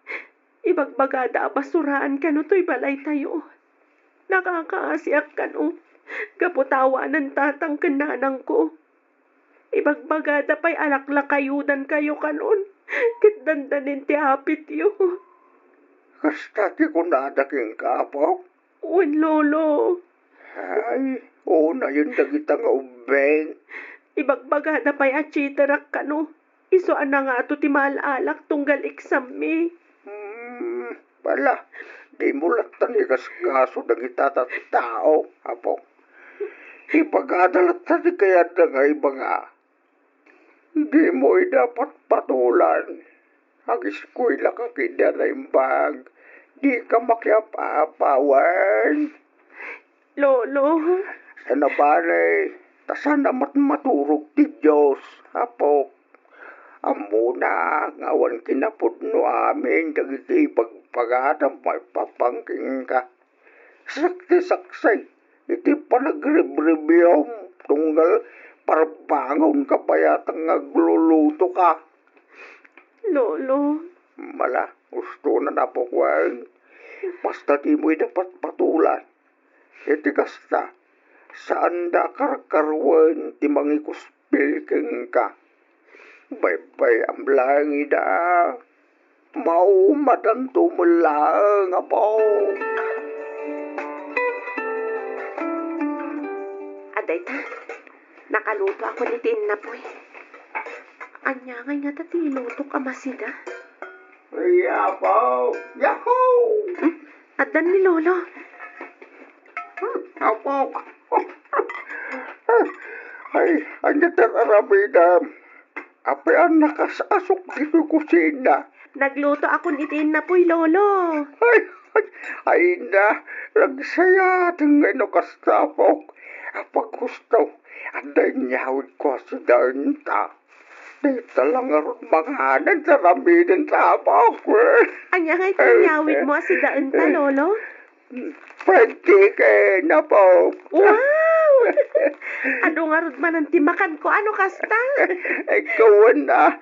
Ibagbagada basuraan ka no to'y balay tayo. Nakakaasiak ka no. Kaputawa ng tatang kananang ko. Ibagbagada pa'y alaklakayudan kayo kanon. Kitdandanin ti hapit yo. Kasta ti kunadaking kapok. Uwan lolo. Ay, oo na yun dagita nga ubeng. Ibagbagada pa'y achiterak ka no. Isuan na nga to ti maalak tunggal exam mi. Bala, di mo latan kaso dagita tao, apok. Ipagadalat sa di kaya na nga iba nga. Di mo dapat patulan. Ang eskwela ka kida na imbag. Di ka makiapapawan. Lolo. Sana pare, tasana maturog ti Diyos, apok. Amuna, ngawan kinapudno amin, dagiti pagpagadam may papangking ka. Sakti-saksay, iti panagrebribiyom, tunggal parbangon ka payatang nagluluto ka. Lolo. Mala, gusto na napokwan. Basta di mo'y dapat patulan. Iti kasta, saan da karkarwan ti mangikuspilking ka. Bay-bay ang langi da. Maumadan tumulang apo. Aday ta, nakaluto ako ni Tin na po eh. Anya nga tati luto ka masida. Yapo! Yahoo! Adan ni Lolo. Apo! Ay, ang natararabida. Apay ang nakasasok dito kusina. Nagluto ako ni Tin na po'y Lolo. Ay na, nagsaya tingay no kastapok. Apag gusto, anday niyawid ko si Danta. Dito lang aron manganan sa ramidan sa apok. Anya nga itiniyawid mo si Danta, Lolo? Pwede kayo na po. Wow! Ano nga rod man ang timakan ko? Ano kasta? Ikaw na.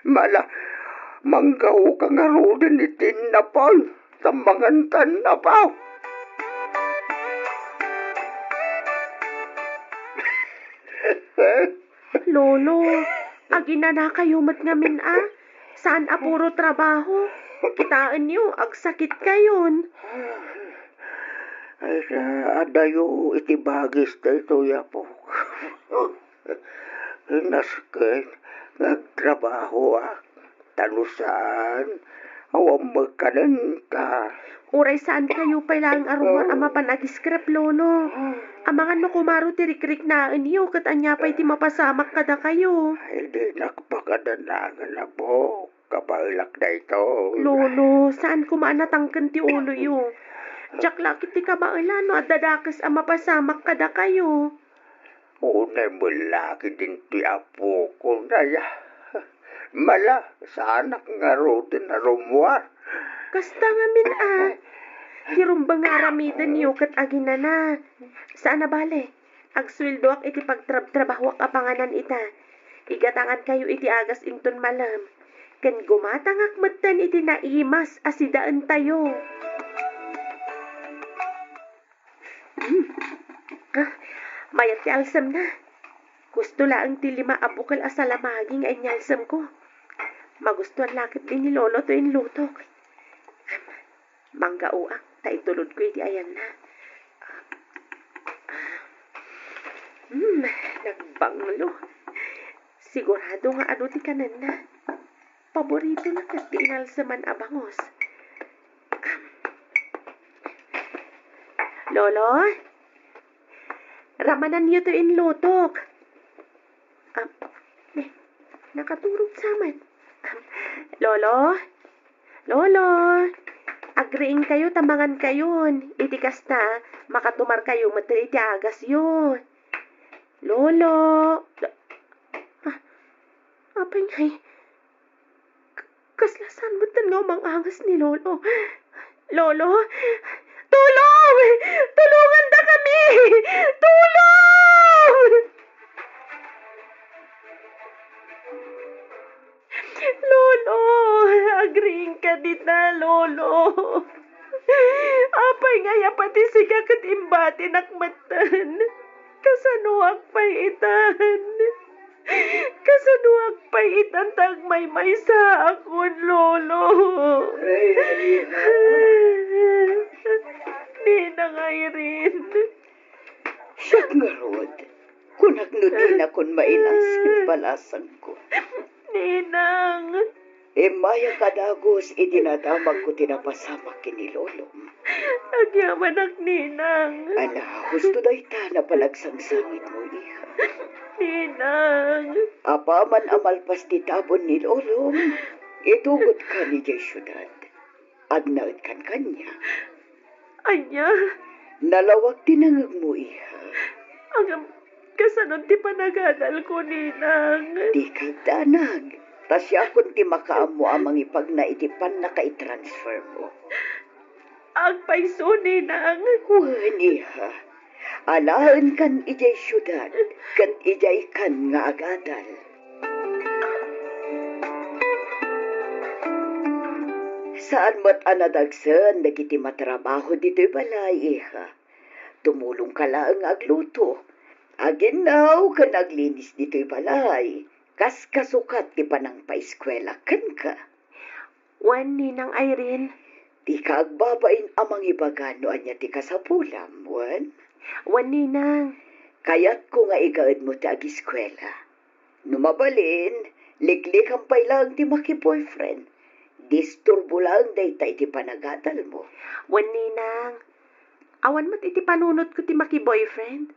Mala, manggaw ka nga rodin itin na po. Tambangantan na po. Lolo, agina na kayo mat ngamin ah. Saan apuro trabaho? Kitaan niyo, agsakit kayon. Ay, adayo itibagis na ito, yapo. Nasakit, nagtrabaho talusan, awang magkanan ka. Uray saan kayo pa lang aruman ama panagiskrep, Lolo. Amangan no kumaro tirikrik na niyo, katanya pa iti mapasamak kada kayo. Ay, di nakpakadanangan na po. Kabalak na ito. Lolo, saan kumanatangkan ti ulo yo? Diyak lakit ti kabailan no at dadakas ang mapasamak kada kayo. Unay mo laki din ti apo ko na ya. Mala, sa anak nga rotin na rumuar. Kasta nga min Hirumbang nga ramidan niyo kat agina na. Saan na bale? Agswildo ak iti pagtrabaho ak apanganan ita. Igatangan kayo iti agas inton malam. Kan gumatangak matan iti naimas asidaan tayo. Mayat ti alsam na. Gusto laang ti 5 abukal asalamaging ay nyalsam ko. Magustuhan lakit din ni Lolo to in lutok. Manggauak, taitulod ko iti ayan na. Nagbanglo. Sigurado nga ano ti kanan na. Paborito na kat ti inalsaman abangos. Lolo? Ramanan niyo to in lutok. Nakaturog saman. Lolo? Lolo? Agriing kayo, tamangan kayon. Itikas na, makatumar kayo, matri agas yun. Lolo? Apay ngay? Kaslasan mo nga umang angas ni Lolo. Lolo? Tulong! Tulungan na kami! Tulong! Lolo, agreeing ka dita, Lolo. Apay nga pati siga kat imbati nakmatan. Kasanuak paitan. Kasanuak paitan tagmay sa akon, Lolo. Ninang Irene. Siya nga rod. Kung nagnutin akon mainang balasan ko. Ninang. Maya kadagos idinadamag ko tinapasamak kini Lolo. Agyaman ak ninang. Ala, gusto dahi ta na palagsangsangit mo, iha. Ninang. Apaman amalpas di tabon ni Lolo, itugot ka ni Jay Syudad. Agnaot kan kanya. Anya. Nalawag tinangag mo, iha. Ang kasanod ti panagadal ko, ninang. Di ka danag. Tasya kung ti makaamo amang ipag na itipan na ka-transfer mo. Ang paiso, ninang. Wan, iha. Alaan kan ijay syudad, kan ijay kan nga agadal. Saan mat anadagsan nagiti matrabaho dito'y balay, iha. Tumulong ka lang agluto. Aginaw ka naglinis dito'y balay. Kas kasukat ti panang paeskwela kan ka. Wan, ninang Irene. Di ka agbabain amang ibagano anya ti kasapulam, wan. Wan, ninang. Kaya't ko nga igaad mo ti agiskwela. Numabalin, liklik ang pailang ti maki-boyfriend. Disturbo lang daytay ti panagadal mo. Wan, ninang. Awan mat iti panunot ko ti maki-boyfriend.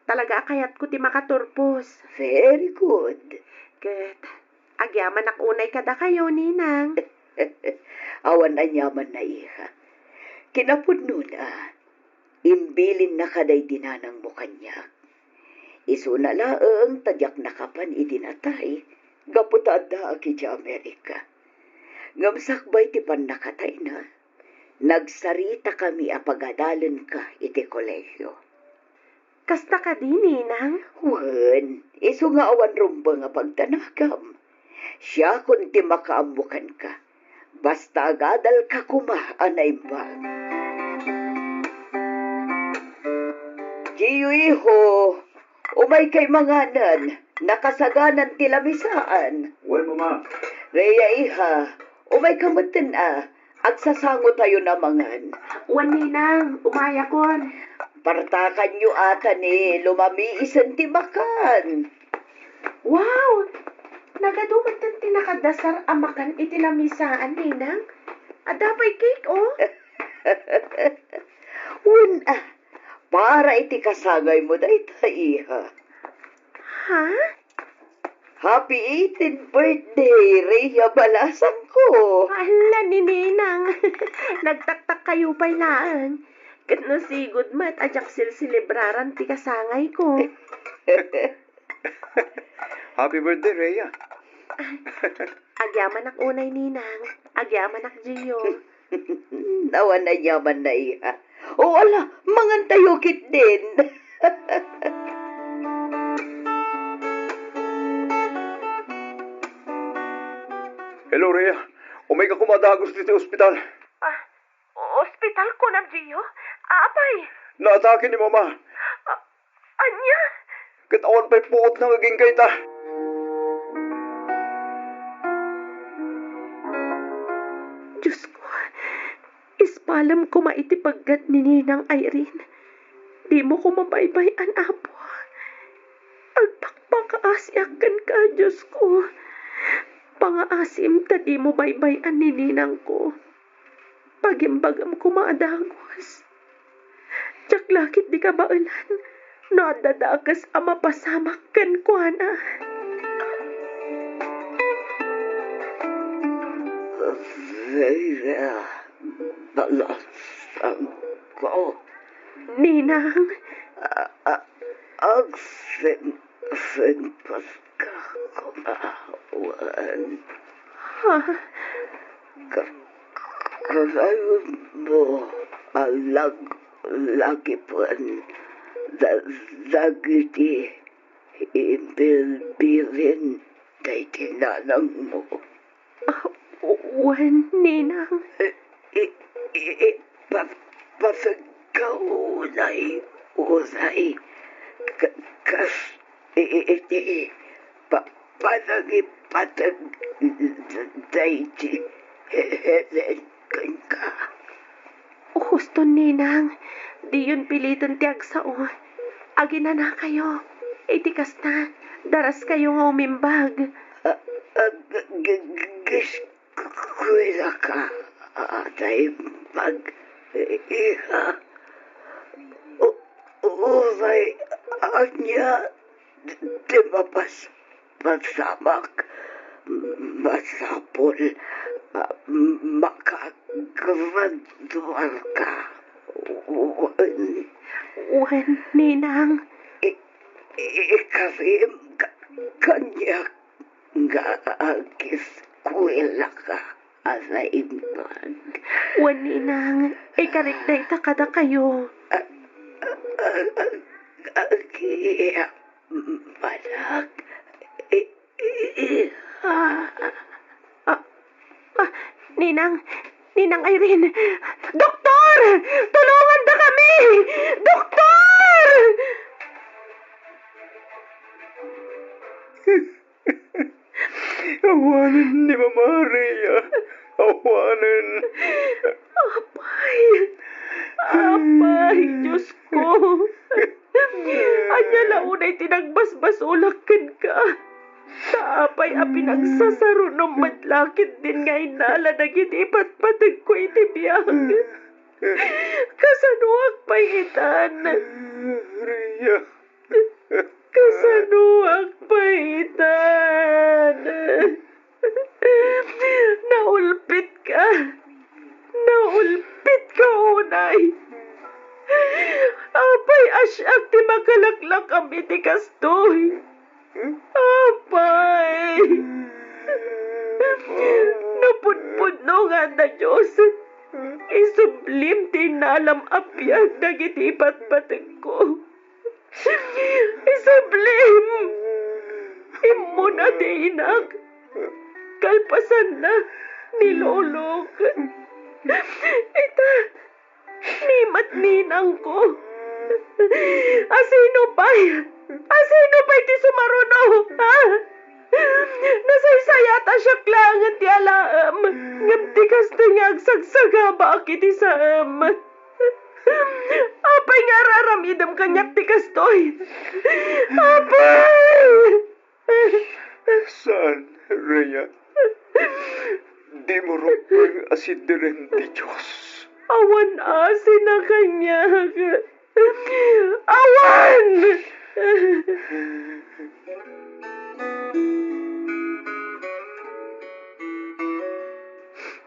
Talaga kayat ko ti makaturpos. Very good. Ket, agyaman ak unay kada kayo, ninang. Awan na nyaman na iha. Kinapudno na. Imbilin na kaday dinanang mo kanyak. Iso na laang tadyak nakapan idinatay. Gaputada aki ti Amerika. Ngamsakbay ti pan nakatay na. Nagsarita kami apagadalan ka iti kolegyo. Kasta ka di, ninang. Wan, iso nga awan rumba nga pagtanagam. Siya kun ti makaamukan ka. Basta agadal ka kuma, anay ba? Giyo iho, umay kay manganan, nakasaganan ti lamisaan. Well, mama. Reya iha, umay kamutin agsasango tayo na mangan. Wan, ninang. Umaya kon. Partakan nyo ata ni lumami isan ti makan. Wow! Nagadumatan ti nakadasar amakan iti lamisaan, ninang. Adapay cake, oh. Una, para iti kasagay mo dayta iha. Ha? Happy 18th birthday, Rhea Balasang ko. Ala ni ninang. Nagtaktak kayo pa'y laan. Kat no sigod mat, ajak silsilibraran ti kasangay ko. Happy birthday, Rhea. Agyaman ak unay, ninang. Agyaman ak Gio. Nawan na yaman na iha. O ala, mangantayokit din. Hello, Rhea. Umay ka kumadagos dito sa ospital. Ospital ko na, Gio? Apay? Naatake ni mama. Anya? Katawan pa'y puot na naging kay ta. Diyos ko, ispalam ko maitipaggat ni Ninang Irene. Di mo ko mabaybayan, apo. Agpakpakaasyakan ka, Diyos ko. Pangaasim ta di mo baybayan ni Ninang ko. Pagimbagam ko maadagos. Tsak lakit di ka baulan. Nadadakas ang mapasamak kan kuana. Vera, balasan ko. Ninang, Ang pagkakakumawan. ha? Karayon mo lagi pan dagiti ibilbilin kay tinanang mo. Wan, Ninang. Pasagkaunay unay kas iti panagipatag dayti helen ka. Gusto, Ninang. Di yun pilitan tiyag sao. Agina na kayo. Itikas na. Daras kayo nga umimbag. Giskwela ka atay mag-iha. Ulay anya di mapasamak masapol makagradual ka. Wan, Ninang. Ikarim kanya nga giskwela ka atay mag. Wan, Ninang. Ikarigday takada kayo. Kaya manak Ninang. Ninang Irene. Doktor! Tulungan na kami! Doktor! Awanan ni Mama Rhea. Awanan. Apay! Apay! Diyos ko! Anya launay tinagbasbasulakan ka. Taapay a pinagsasaro ng madlakit din nga inala nagitipat patag ko itibiyag. Kasanuak pahitan. Rhea. Kasanuak pahitan. Naulpit ka. Naulpit ka, unay. Apay asyak ti makalaklak ang itikastoy. Apay! Napudpudno nga na Diyos. Isublim tinalam apyag nagitipat patag ko. Isublim! Imo na diinak. Kalpasan na nilolok. Ita, nimat ninang ko. Asino pa'y? Asino pa'y ti sumaruno? Ha? Nasaysayata siya klangan ti alaam. Ngam ti kastanyag sagsagaba iti saam. Apay nga raramidam kanyak ti kastoy. Apay! Saan, Rhea? Di mo rupang asidiren ti Diyos. Awan asin na kanyak. Awan!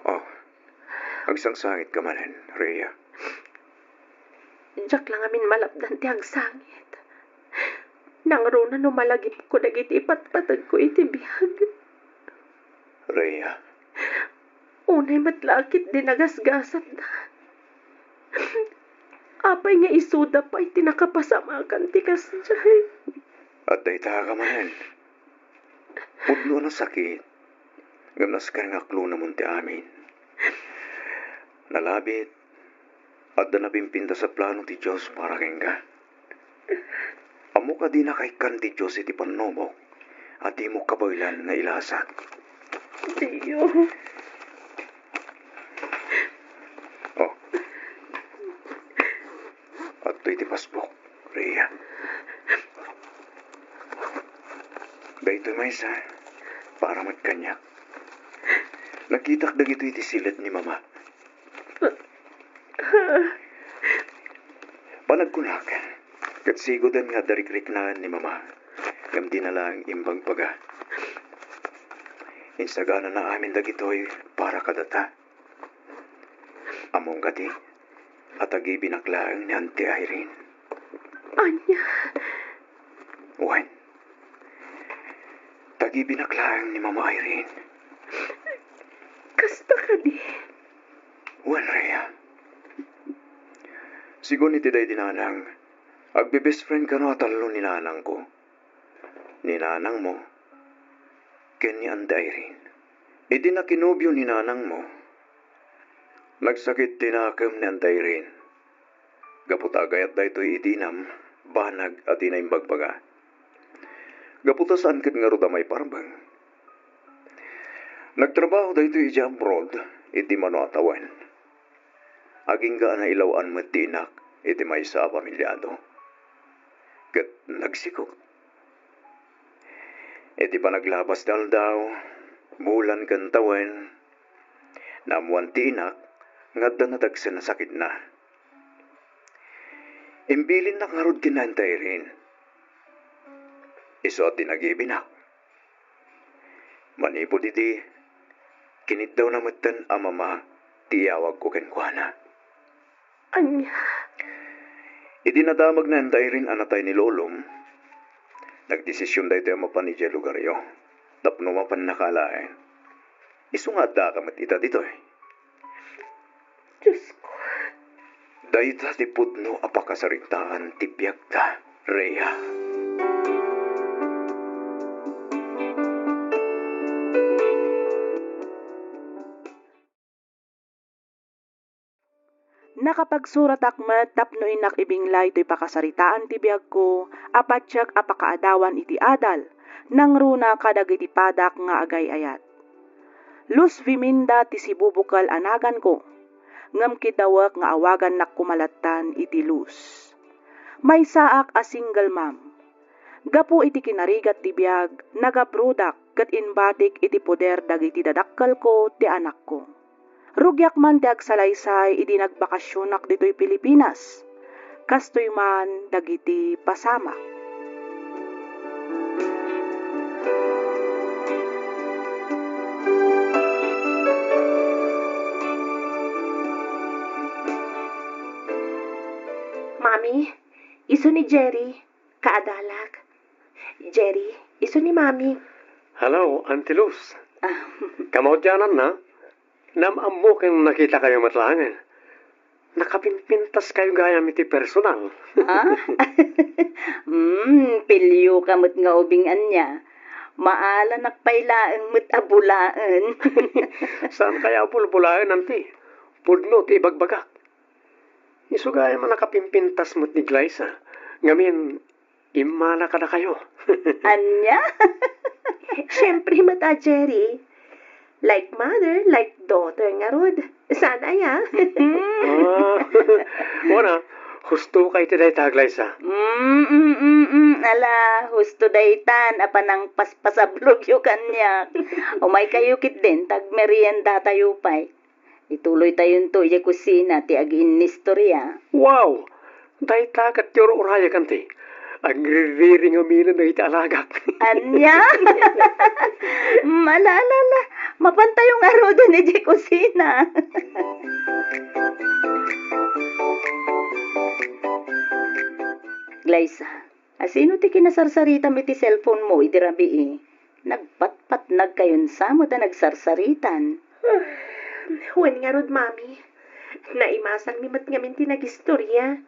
Oh, agsangsangit ka manen, Rhea. Diyak lang amin malapdan ti agsangit. Nang runa no malagip ko dagiti ipatpatag ko iti biyag. Rhea, Unay matlakit din nagasgasat na. Apay nga isuda pa iti nakapasamakan ti kasjay. at dayta ka manen. Pudno na sakit. Gamnas ka nga klo naman ti amin. Nalabit at napimpinta sa plano ti Diyos para kenga. Amo ka di nakaikan ti Diyos iti pannomok at di mo kabaylan nga ilasak. Tiyo. Oh. At iti pasbok, Rhea. Daytoy maysa, para magkanyak. Nakitak dagito iti silat ni Mama. Panagkunak, Katsigodan nga darikrik-naan ni mama. Ngam dinala ang imbang paga. Insagana na amin dagitoy para kadata. Among kati, at agi binaklaan ni Auntie Irene. Anya, Wan. Tagi binaklaan ni Mama Irene. kasta ka di. Wan, Rhea. Sigon iti day dinanang, agbe-best friend ka na talo ni nanang ko. Ni nanang mo, ken ni Auntie Irene. Idi na kinobyo ni nanang mo. Nagsakit tinakam ni Auntie Irene. Gaputagayat da ito'y itinam, banag at inaimbagbaga. Gaputasaan kat nga roda may parbang. Nagtrabaho da ito'y ija abroad, iti mano atawan. Aging ga na ilawaan matinak, iti may sa pamilyado. Kat nagsikot. Iti pa naglabas daw, bulan kantawan, namuan tinak, nga danatagsa na sakit na. Imbilin na karod kinantay rin. Iso at tinagibinak. Manipod iti, kinit daw namatan ang mama, tiyawag ko kenkwana. Anya, Iti nadamag na antay rin anatay ni Lolom. Nagdesisyon da ito yung mapan ni Jay Lugario. Tapno mapan nakalain. Iso nga da kamat ita dito eh. Diyos ko. Dayta ti pudno apakasaritaan ti biag ta, Rhea. Nakapagsurat akmet tapno inak ibinglay to'y pakasaritaan ti biag ko, apatsak apakaadawan iti adal, nang runa kadag iti padak nga agay ayat. Luz Viminda ti sibubukal anagan ko, ngam kitawak nga awagan nak kumalatan iti Luz. May saak a single mom. Gapu iti kinarigat ti biag, nagaprudak kat inbatik iti poder dagiti dadakkal ko ti anak ko. Rugyak man ti agsalaysay iti nagbakasyonak dito'y Pilipinas. Kastoy man dagiti pasamak. Mami, iso ni Jerry, kaadalag. Jerry, iso ni Mami. Hello, Auntie Luz. Kamaudyanan na. Namamo kang nakita kayo matlangan. Nakapimpintas kayo gayam iti personal. Pilyo kamot nga ubingan niya. Maala nakpailaan mo't abulaan. Saan kaya bulbulaan, Auntie? Pudno ti bagbagak. Isugaya man nakapimpintas mo't ni Glyza. Ngamin, imana ka na kayo. Anya? Siyempre mata, Jerry. Like mother, like daughter nga rod. Sana ya. Wana, husto kay tiday ta, Glyza. Ala, husto daytan, apanang paspasablog yu kanya. Umay kayo kit din, tag merienda tayo pa'y. Ituloy tayo to, iya kusina, ti agin nistorya. Wow! Day tagat yoro uraya kanti. Ang ririring amina na iti alagak. Anya? Malala, mapantay yung arodo ni di kusina. Glyza, asino ti kinasarsaritam iti cellphone mo, iti rabi eh. Nagpatpat nagkayon sa mo ta nagsarsaritan. Huwag nga rod, Mami. Naimasang mimat ngamin tinagistorya.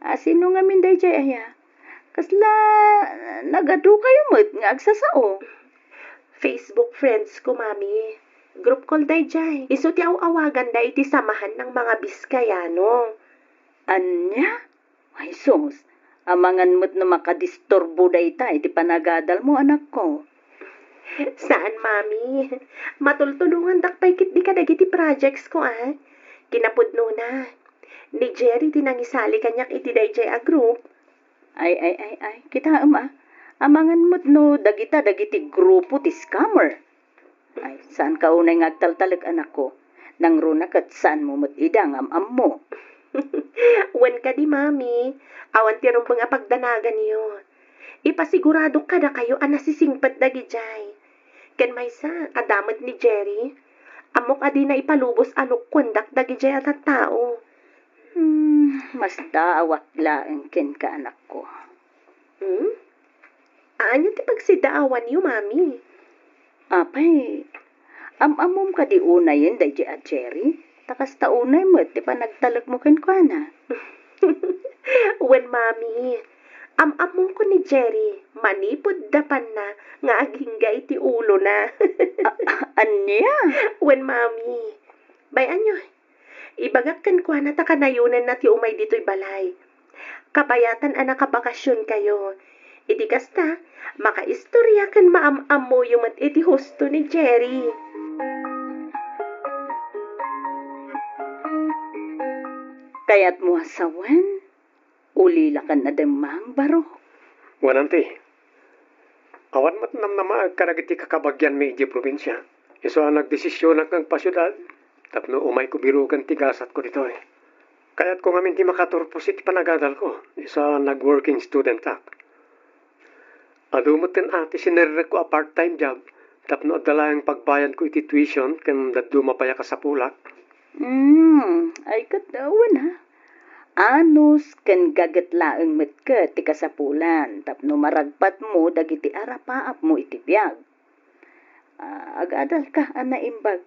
Asino nga minday jay aya? Kasla, nagadu kayo mo't nga agsasao. Facebook friends ko, Mami. Group call day jay. Iso ti awagan day ti samahan ng mga Biskayano. Anya? Ay sus, amangan mo't na makadistorbo day ta, iti panagadal mo anak ko. Saan, Mami? Matultulungan dakpay kit di ka dagiti projects ko, ah. Kinapudno na. Ni Jerry tinangisali kanyak iti dayjay a group. Ay, kita amangan mo't no, dagiti grupo ti scammer. Ay, saan ka unay ngagtaltalag anak ko? Nang runa kat saan mo mo't idang am mo. Wan ka di, mami. Awan ti rumbang apagdanagan niyo. Ipasigurado ka na kayo nasisingpat dagi jay. Ken maysa, adamat ni Jerry. Amok adi na ipalubos alok kundak dagi jay at tao. Mas daawat laeng ken ka anak ko. Anya ti pagsidaawan niyo, mami? Apay, amom ka di unayin day di at Jerry. Takas ta unay mo, di pa nagtalag mo ken ko na. Wen, mami. Amamong ko ni Jerry, manipod dapan na, nga aginggay ti ulo na. Anya? Wen, mami. Bayan nyo, ibagak kan kwa na takanayunan na ti umay dito'y balay. Kabayatan nakabakasyon kayo. Iti kasta, makaistorya kan maam-am mo yung mat iti husto ni Jerry. Kaya't mo asawan, ulila ka na demang baro. Wananti. Awan mat namnama karagiti kakabagyan mi iti probinsya. Iso ang nagdesisyon ang pasyudad. Tapno umay ko birugan tigasat ko dito eh. Kaya't kung amin ti makaturpos iti panagadal ko. Iso ang nag-working student ak. Adumot ten ati sinirrek ko a part-time job. Tapno adala ang pagbayan ko iti tuition kan daduma pa ka sa pulak. Ay katawan ha. Anos ken gagatlaeng met ka ti kasapulan tapno maragpat mo dagiti arapaap mo iti biag. Agadal ka ana imbag.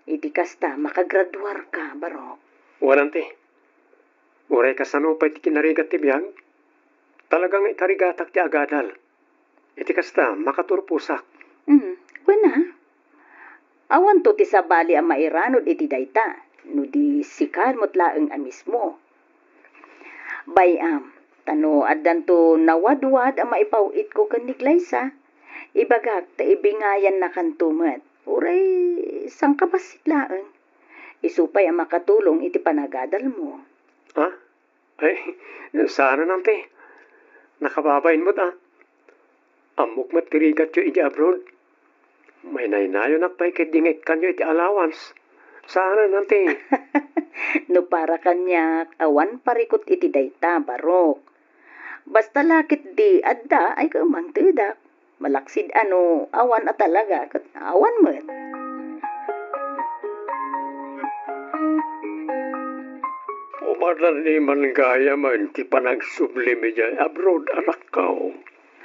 Iti kasta makagraduar ka baro. Wananti. Uray kasano pa iti kinarigat ti biag. Talagang ikarigatak ti agadal. Iti kasta makaturpusak. Kuna. Awan to ti sabali ang mairanod iti dayta. No di sikal mo't laeng amis mo. Bayam, tano addan to nawadwad ang maipawit ko kan ni Glyza. Ibagak ta ibingayan na kantumet. Uray, sang kabasit laeng. Isupay ang makatulong iti panagadal mo. Ha? Ay, sana nanti. Nakababayin mo ta. Amok matirigat yo iti abroad. May nainayo nakpay kadingit kanyo iti allowance. Sana nanti. No para kanyak, awan parikot iti dayta, barok. Basta lakit di, adda, ay kamang tidak. Malaksid awan at talaga, kat awan mo. Umaran ni man gaya man, ti panagsublimi dyan, abroad anak kao.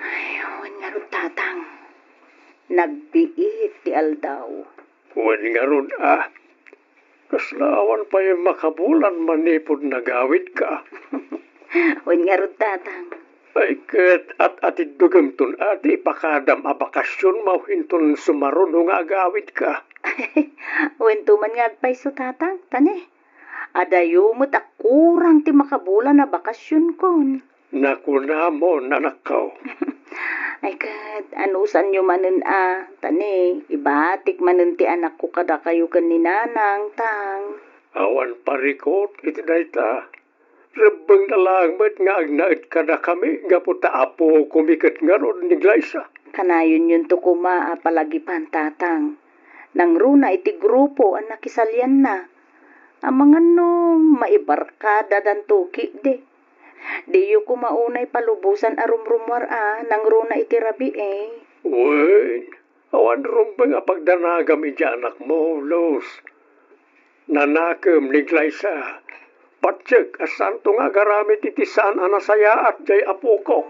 Ay, awan nga ron tatang. Nagbiit ti aldaw. Wan nga ron Kaslaawan pa yung makabulan manipod na gawit ka. Awan nga ron tatang. Ay ket at atid dugamton ati pakadam a bakasyon mauhinton sumaron nga agawit ka. Awan tuman nga agpaiso tatang, tani. Adayo mo't kurang ti makabulan na bakasyon kon. Nakuna mo nanakaw. Ay kat, anusan nyo manen tani, ibatik manen ti anak ko kada kayo kan ni nanang, tang. Awan parikot iti dayta. Rebang na lang met nga agnaid kada kami, nga puta apo kumikat nga ron ni Glyza. Kanayon yun to kuma palagipan tatang. Nang runa iti grupo ang nakisalyan na. Ang mga maibarkada dan tuki de. Di yu kumaunay palubusan arumrumwar nang runa iti rabi eh. Wen, awan rumbang apagdanagam iti anak mo, Los. Nanakam ni Glyza. Patsek, asanto nga garamit iti saan anasaya at jay apo ko.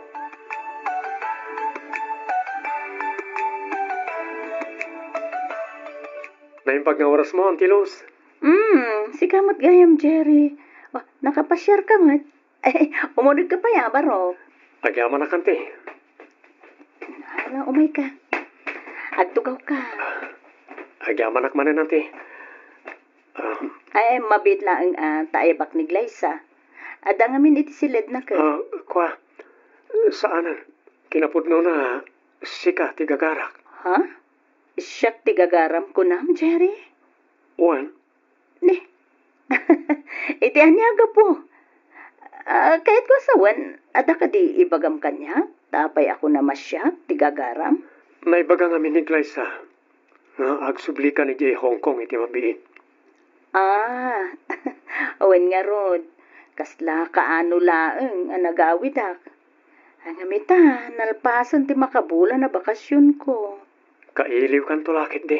Naimpag nga oras mo, Auntie Los. Si kamot gayam, Jerry. Nakapasyar ka mat. Umunod ka pa ya, baro. Agyaman na kanti. Hala, umay ka. Agtugaw ka. Agyaman akmanan nanti. Ay, mabit lang taibak ni Glyza. Ada ngamin iti silid na ka. Kwa, saanan? Kinapudno na sika ti gagarak. Ha? Siyak ti gagaram ko nam, Jerry? Wan? Ni. Iti anyaga po. Kahit ko sawan, ada ka di ibagam kanya? Tapay ako na masyak, ti gagaram? Naibaga nga ni Glyza. Agsubli ka ni Jay Hong Kong iti mabiit. Awen nga rod. Kasla kaano laeng ang nagawid ak. Ang amita, nalpasan ti makabulan na bakasyon ko. Kailiw kan tulakit di.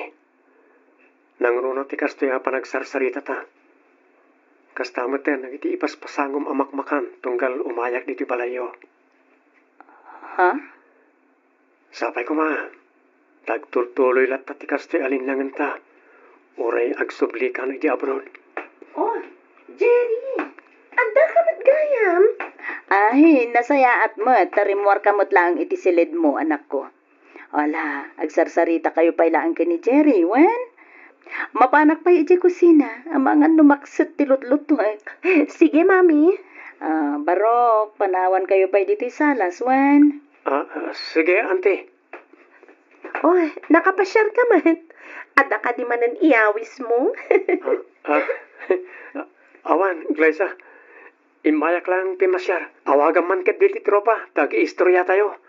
Nang runo ti kastoy nga panagsarsarita ta. Kastamat ten, nagiti ipaspasangom amakmakan tunggal umayak dito balayo. Ha? Sapay ko ma, tagturtuloy lat ti kastoy alinlangan ta. Uray agsubli ka na di abroad. Oh, Jerry! Anda ka mat gayam? Ay, nasayaat mo, tarimwar kamot lang iti silid mo, anak ko. Wala, agsarsarita kayo pa ilaan ka ni Jerry, wen? Mapanak pa iti kusina, ang mga numaksot ti lutluto. Sige, Mami. Barok, panawan kayo pa dito salas, wen? Sige, auntie. Oh, nakapasyar ka man. Ada ka di manan iyawis mo. Awan, Glyza. Imayak lang pimasyar. Awagan man kat diti tropa. Tag-istorya tayo.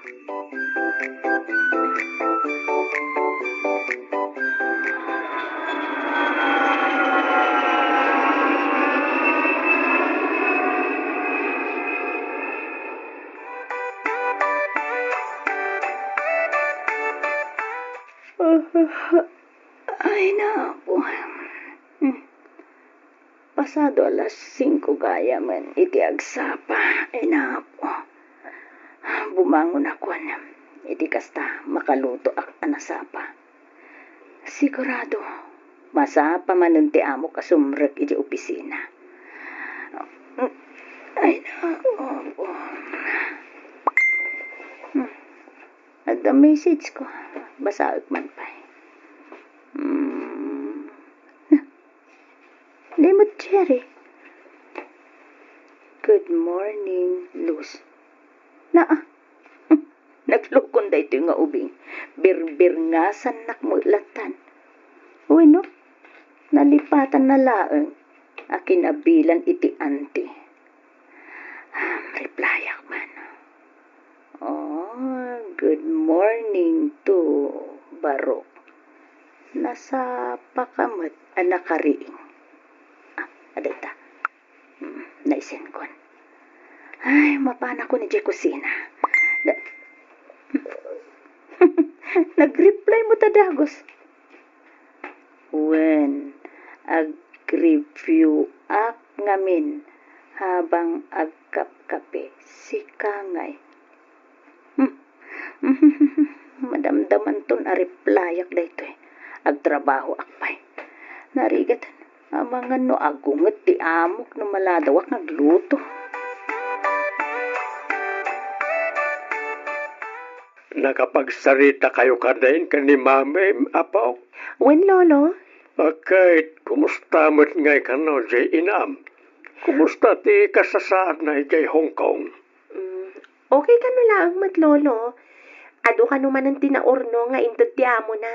Ay, napo. Pasado alas 5 gaya man, iti agsapa. Ay, napo. Bumangon ako na. Iti kasta, makaluto ak anasapa. Sigurado, masapa man ti amo kasumrek iti opisina. Ay, napo. At the message ko, basaag man pa. Limot, Jerry. Good morning, Luz. Naglukon da ito nga ubing. Bir nga sanak mo latan. Uy, no? Nalipatan na laeng. Akin abilan iti auntie. Replyak man. Oh, good morning to Barok. Nasa pakamat anak kariing. Aday ta. Naisen kon. Ay, mapana ko ni Jay kusina. Nag-reply mo ta dagos. When ag-review ak ngamin habang agkap-kape si Kangay. Madamdaman ton a replyak da ito eh. Agtrabaho akpay. Narigat, ang mga no agunget ti amok no maladawak nagluto. Nakapagsarita kayo kadain ka ni mami, apaw. Wen, Lolo? Kahit kumusta mo't ngay ka no, jay inam. Kumusta ti kasasaad na jay Hong Kong? Okay ka no lang, mat Lolo. Ado ka naman ang tinaorno nga intot ti amo na.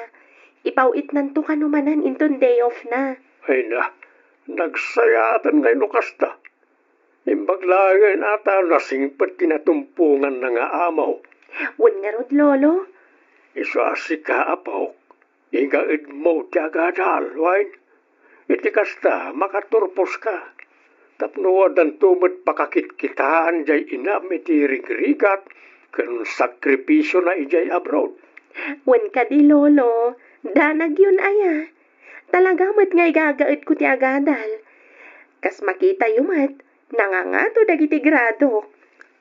Ipawit nanto ka naman inton day off na. Ay na, nagsayatan ngay no kasta. Imbaglangan ata nasingpat tinatumpungan na nga amaw. Wen nga rod, Lolo? Isasi ka apaw. Igaid mo tiagadal, wain. Iti kasta, makaturpos ka. Tapnuwadan tumot pakakitkitaan jay inam iti rigrigat. Kanun sakripisyo na ijay abroad. Wen ka di, Lolo. Danag yun aya. Talaga mat nga igagaid ko ti agadal. Kas makita yumat, nangangato dagiti grado.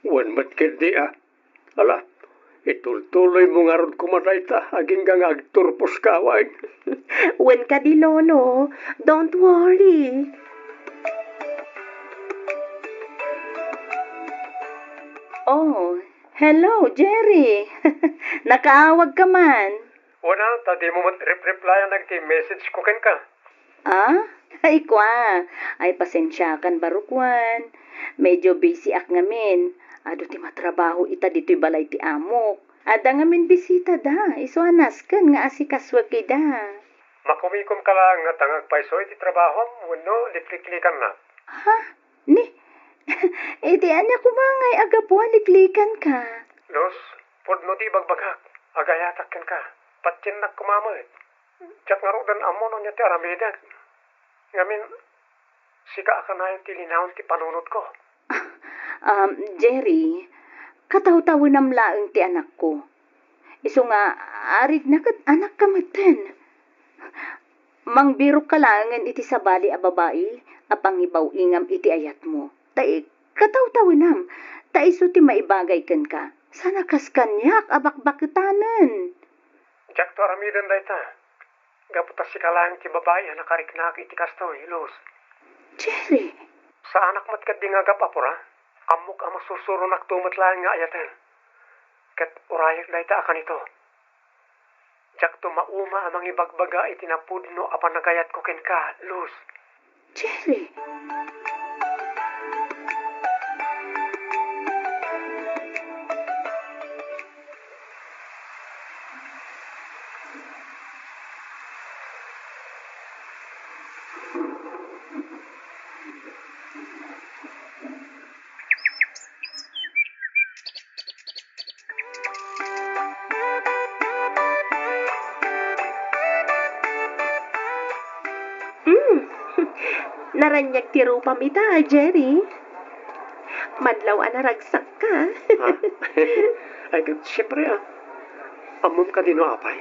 Wan mat kedi Ala, itultuloy mo nga ron kumatay ta. Aging nga agturpos ka, wain. Wen ka di, Lolo. Don't worry. Oh, hello, Jerry. Nakaawag ka man. Wala, tadi mo replyan nagti-message ko ken ka. Ay, kwa. Ay, pasensyakan, Barukwan. Medyo busy ak ngamin. Ado ti matrabaho ita dito'y balay ti amok. Ada ngamin bisita da. Isuanas kan nga asikaswag da. Makumikom ka lang nga tangag paisoy ti trabaho, wano, likliklikan na. Ha? Ni? Iti anya kumangay agapuan liklikan ka. Los, pudno ti bagbagak. Agayatak ken ka. Patsin na kumamay. Tsak nga ro dan amo no niya ti aramidag. Ngamin, Sika ka na yung tilinawon ti panunod ko. Jerry, kataw-tawo nam laeng ti anak ko. Iso nga, arig na kat anak ka maten. Mangbiro ka langan iti sabali a babae, apang ibaw ingam iti ayat mo. Tai, kataw-tawo nam, ta iso ti maibagay ken ka. Sana kas kanyak, abakbakitanen. Jack to aramidan da ita. Gaputas si kalang ti babae na kariknak iti kastoy, Luz. Jerry, Sa anak mat kat di nga gapapura, amok ang masusuro naktumat lang nga ayaten. Kat urayak da ita akan ito. Jack to mauma amang ibagbaga iti napudno apan nagayat ko ken ka, Luz. Jerry. Naranyag ti rupam ita, Jerry. Madlaw anaragsak ka. Ha? Ay, siyempre amom ka din apay.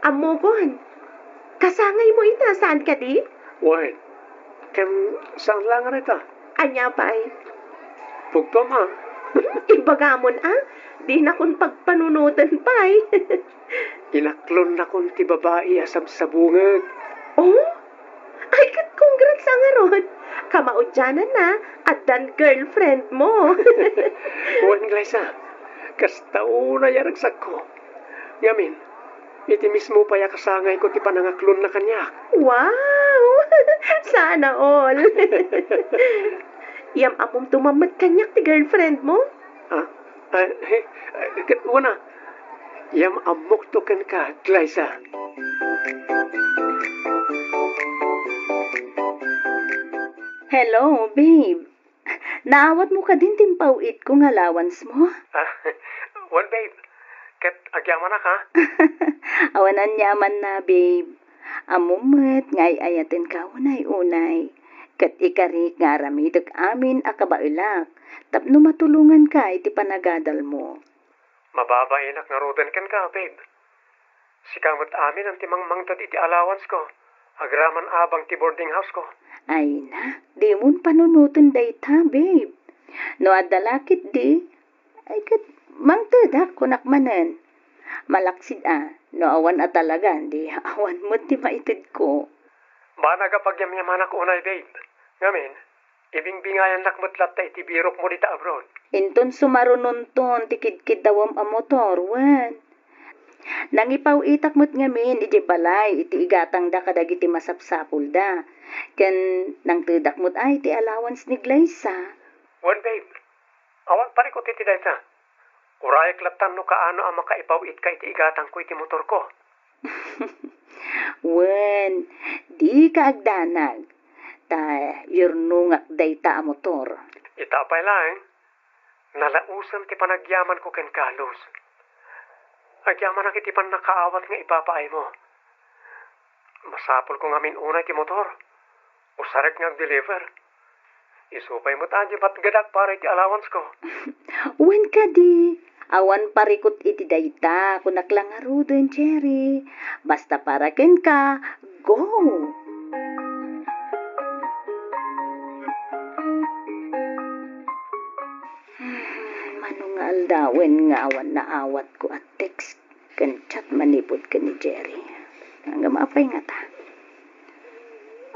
Amugon. Kasangay mo ita, saan ka di? Wait, kem saan lang rita? Anya pa'y. Pugtom ha? Ibagamon di na kun pagpanunutan pa'y. Inaklon na kon ti babae asam sa bungag. Oh? Ay, kat congrats ang aron. Kamaudyanan na, at dan girlfriend mo. Buwan Glyza, kastao na yaragsak ko. Ngamin, iti mismo pa kasangay ko ti panangaklon na kanya. Wow! Sana all. Yam amom tumamat kanyak ti girlfriend mo? Wana, yam amok to ken ka, Glyza. Hello, babe. Naawat mo ka din timpawit kong allowance mo? Well, babe, ket agyaman na ka? Awanan yaman na, babe. Amumet ngay ayaten ka unay-unay. Kat ikarik nga ramidag amin akabailak. Tapno matulungan ka iti panagadal mo. Mababainak nga roden ken ka, babe. Sikamot amin ang timang mangtad iti allowance ko. Agraman abang ti boarding house ko. Ay na, di mon panunutan dayta, babe. No adalakit di, ay kat mangtadak kunak manen. Malaksid no awan talaga, di awan mo ti maitid ko. Ba nagapagyamyaman ako unay, babe. Ngamin, ibingbingayan nakmutlat ta iti birok mo dita abroad. Inton sumarununton, tikid-kid dawam a motor, wan. Nangipaw itak mo't ngamin, iti balay, iti igatang da kadag iti masapsapul da. Ken nang tidak mo't ay, iti allowance ni Glyza. Well, babe, awan pa rin ko titi dayta. Urayak latan no kaano ang makaipaw it ka iti igatang ko iti motor ko. Wen, di ka agdanag. Ta, yurnungak dayta a motor. Itapay lang, nalausan ti panagyaman ko ken Carlos. Agyaman na kiti pan nakaawat nga ipapaay mo. Masapol ko ngamin unay ti motor. Usarek nga deliver. Isupay mo tayo patgadak para iti allowance ko. Wen ka di. Awan parikot iti dayta, kunak lang aruden, Jerry. Basta para ken ka, go! Manungal dawen nga awan na awat ko at text ken chat manipod ka ni Jerry. Hanggang maapay nga ta.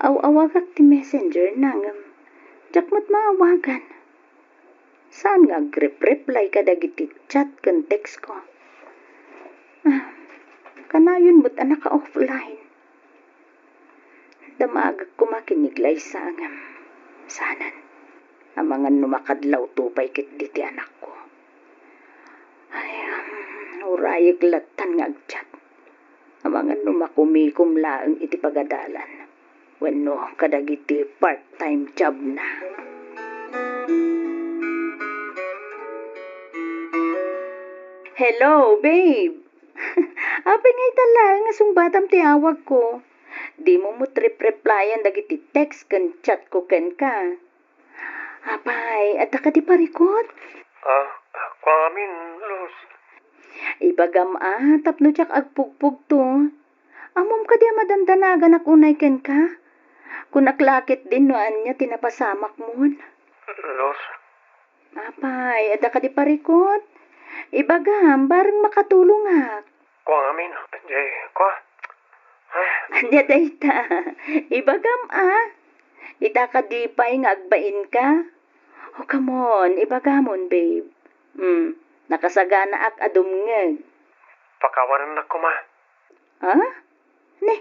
Awagak ti messenger nangam. Jakmat maawagan. Saan nga reply ka dagiti chat ken text ko? Kanayon mo't anak ka offline. Damagag kumakinig Glyza angam. Sanan. Amangan numakadlaw tupay kit diti anak ko. Ay, urayag latan nga agchat. Amangan numakumikum laeng iti pagadalan. Wenno kadagiti part-time job na. Hello, babe. Apay ngay tala nga sungbatam ti awag ko. Di mo mo trip-replyan dagiti text kan chat ko ken ka. Apay, adda ka di parikot? Kwamin, Los. Ibagam tapno tsak agpugpug to. Amom ka di madandanagan ak unay ken ka. Kung naklakit din no anya tinapasamak mo. Los. Apay, adda ka di parikot? Ibagam, bareng makatulong ak. Kwamin, Anya dayta. Ibagam Ita ka di pa'y nga agbain ka. Oh, come on. Ibagamon, babe. Nakasagana ak adumngeg. Pakawanan na ko, ma. Ne,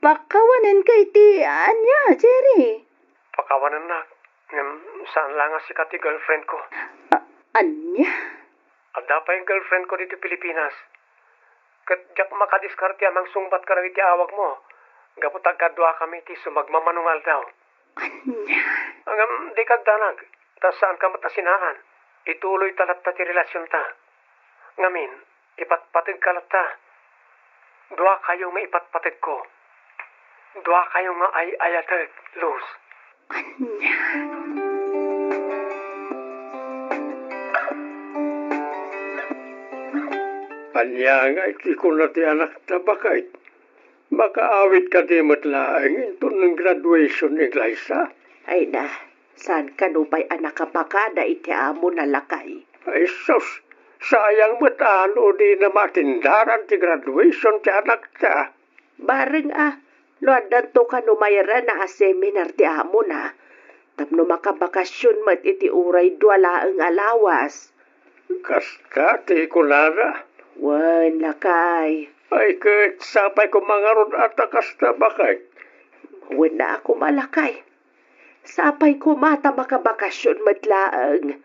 pakawanan ka iti anya, Jerry. Pakawanan na. Saan lang si kati girlfriend ko. Anya? Ada pa yung girlfriend ko dito Pilipinas. Kat jak makadiskarte amang sungbat ka iti awag mo. Gaputag kadwa kami ti sumagmamanungal daw. Anya? Ang di kagdanag. Tas saan ka matasinaan. Ituloy talat ta ti relasyon ta. Ngamin, ipatpatid kalat ta. Dua kayo nga ipatpatid ko. Dua kayo nga ay-ayatid, Luz. Anya? Anya nga iti ko na ti anak ta bakit. Makaawit ka di matlaang ito ng graduation ni Glyza. Ay na, saan ka nupay anak kapakada iti amo na lakay? Ay sus, sayang matalo di na matindaran ti graduation ti anak ta. Bareng luadan to ka numayra na seminar ti amo na. Tapno makabakasyon mat iti uray duwala ang alawas. Kasta ti kunara. Wan lakay. Ay kat sapay ko mangarod at kasta bakit. Wan na ako malakay. Sapay ko mata makabakasyon matlaang.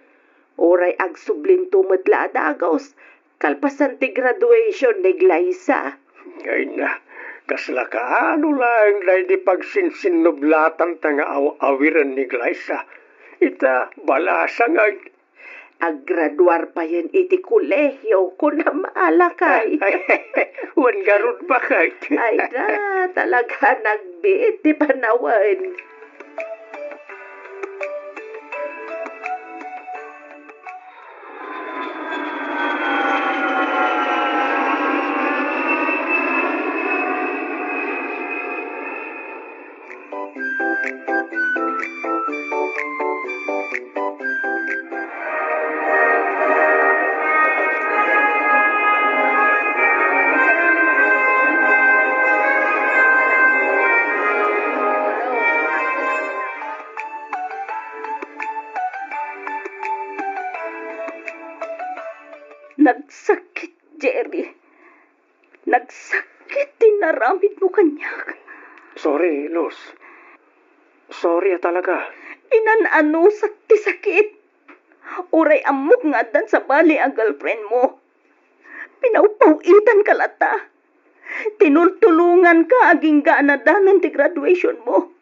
Oray agsublinto matla adagos. Kalpasan ti graduation ni Glyza. Ay na, kaslakaano lang na di pagsinsinublatan ta nga awiran ni Glyza. Ita balasang ay. Aggraduar pa yan iti kolehyo kung na maalakay. Wan garod bakit. Ay na, talaga nagbiit di panawan. Nagsakit, Jerry. Nagsakit, tinaramid mo kanya. Sorry, Luz. Sorry talaga. Inanano ti sakit. Uray amok nga dan sa bali ang girlfriend mo. Pinaupawitan ka lata. Tinultulungan ka aging gaanadanon ti graduation mo.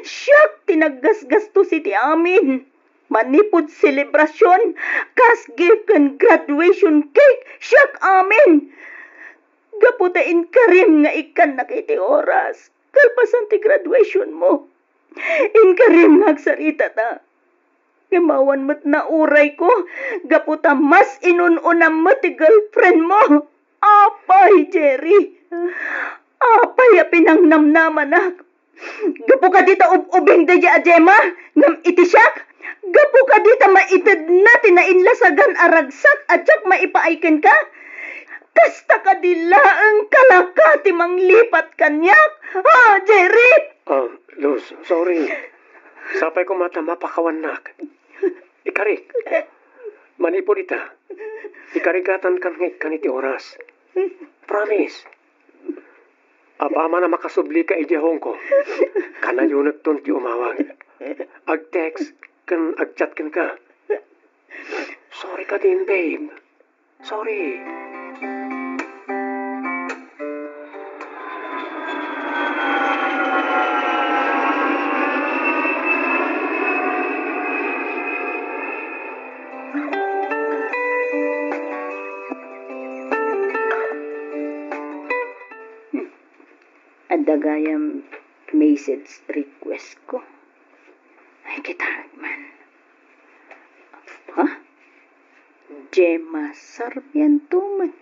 Siyak tinaggasgasto si ti amin. Manipod selebrasyon, kas gift kan graduation cake, siyak amin. Gaputain ka rin nga ikan na kiti oras. Kalpasan ti graduation mo. In ka rin nagsarita ta. Gimawan mo't na uray ko. Gaputa mas inununam mo ti girlfriend mo. Apay, Jerry. Apay, pinangnamnaman na. Gapu ka dita ubing da ja ajema. Ngam iti siyak. Gapu ka dita maitid natin na inlasagan aragsak at siyak maipaaikin ka. Kasta ka dila ang kalaka ti manglipat kanyak. Jerry! Luz, sorry. Sapay ko mata mapakawanak. Ikarik. Manipod ita. Ikarigatan kaniti oras. Promise. Apama na makasubli ka ijahong ko. Kanayunag ton ti umawag. Ag-text kan ag-chat kan ka. Sorry ka din, babe. Sorry. Adagayam message request ko. Ay, kitahag man. Ha? Gemma Sarmiento man.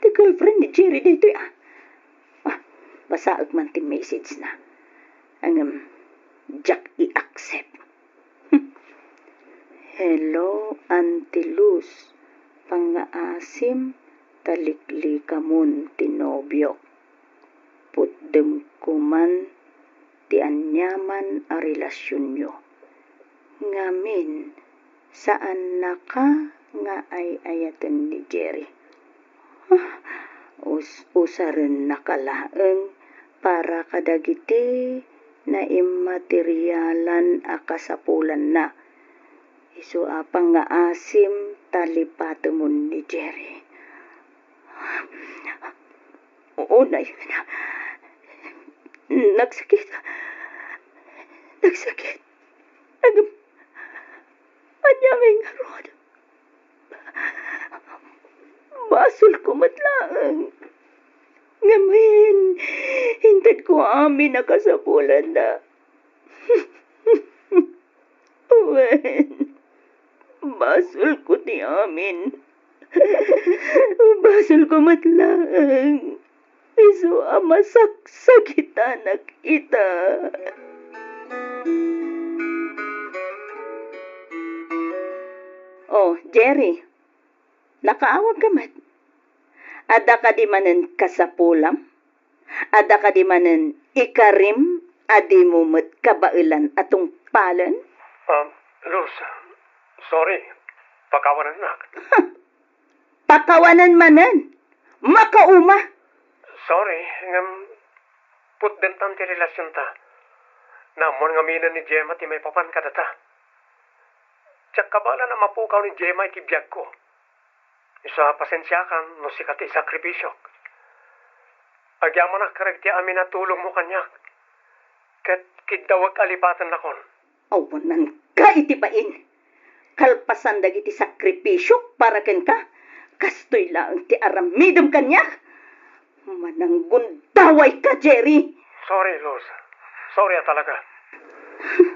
The girlfriend ni Jerry dito basaag man ti message na. Ang Jack i-accept. Hello, Auntie Luz. Pangaasim, taliklikamon ti nobyo. Putdem kuman ti anyaman a relasyon nyo. Ngamin, saan na ka nga ay ayatan ni Jerry? Usaren nakalaeng para kadagiti na immaterialan a kasapulan na. Isu apang nga asim talipatemon ni Jerry. Unay na. Nagsakit. Anyaming harod. Basol ko matlaang. Ngamin, hintad ko amin nakasapulan na. Wen, basol ko ti amin. Basol ko matlaang. Isu amasaksakita nakita. Oh, Jerry, nakaawag ka mat. Ada ka di manen kasapulam? Ada ka di manen ikarim? Adi mo mat kabailan atong palan? Luz, sorry. Pakawanan na. Pakawanan manen? Makauma? Sorry, put den ti relasyon ta. Namon nga minan ni Gemma ti may papan kadata. Tsak kabala na mapukaw ni Gemma iti biyag ko. Isa pasensyakan no sikat ti sakripisyo. Agyaman na karag ti amin na tulong mo kanyak. Kat kidawag alipatan na kon. Awanan ka iti pain. Kalpasan dagiti sakripisyo para ken ka. Kastoy lang ti aramidom kanyak. Mananggundaway ka, Jerry. Sorry, Luz. Sorry talaga.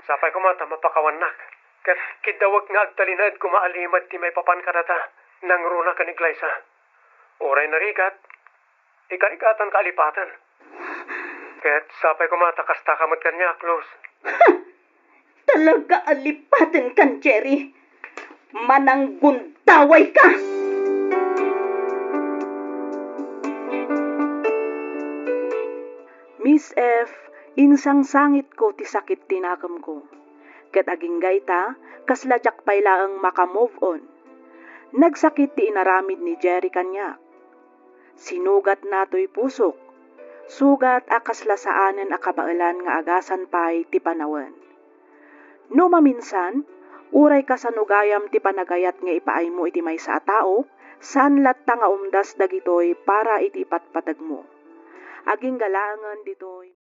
Sapay ko mata mapakawanak. Kat kidawag nga agtalinad kumaalimad ti may papan kadata. Nang runa ka ni Glyza. Oray na rigat. Ikarigatan kaalipatan. Kat sapay ko mata kasta kamot kanyak, Luz. Talaga alipatan kan, Jerry. Mananggundaway ka. Miss F, insang sangit ko ti sakit tinakam ko. Ket aging gayta, kasladyak pailaang makamove on. Nagsakit ti inaramid ni Jerry kanyak. Sinugat nato'y pusok. Sugat akas lasaanen akabailan nga agasan pay ti panawen. No maminsan, uray ka sa nugayam ti panagayat nga ipaay mo iti may sa tao, sanlat ta nga umdas dagitoy para iti patpatag mo. Aging galangan ditoy.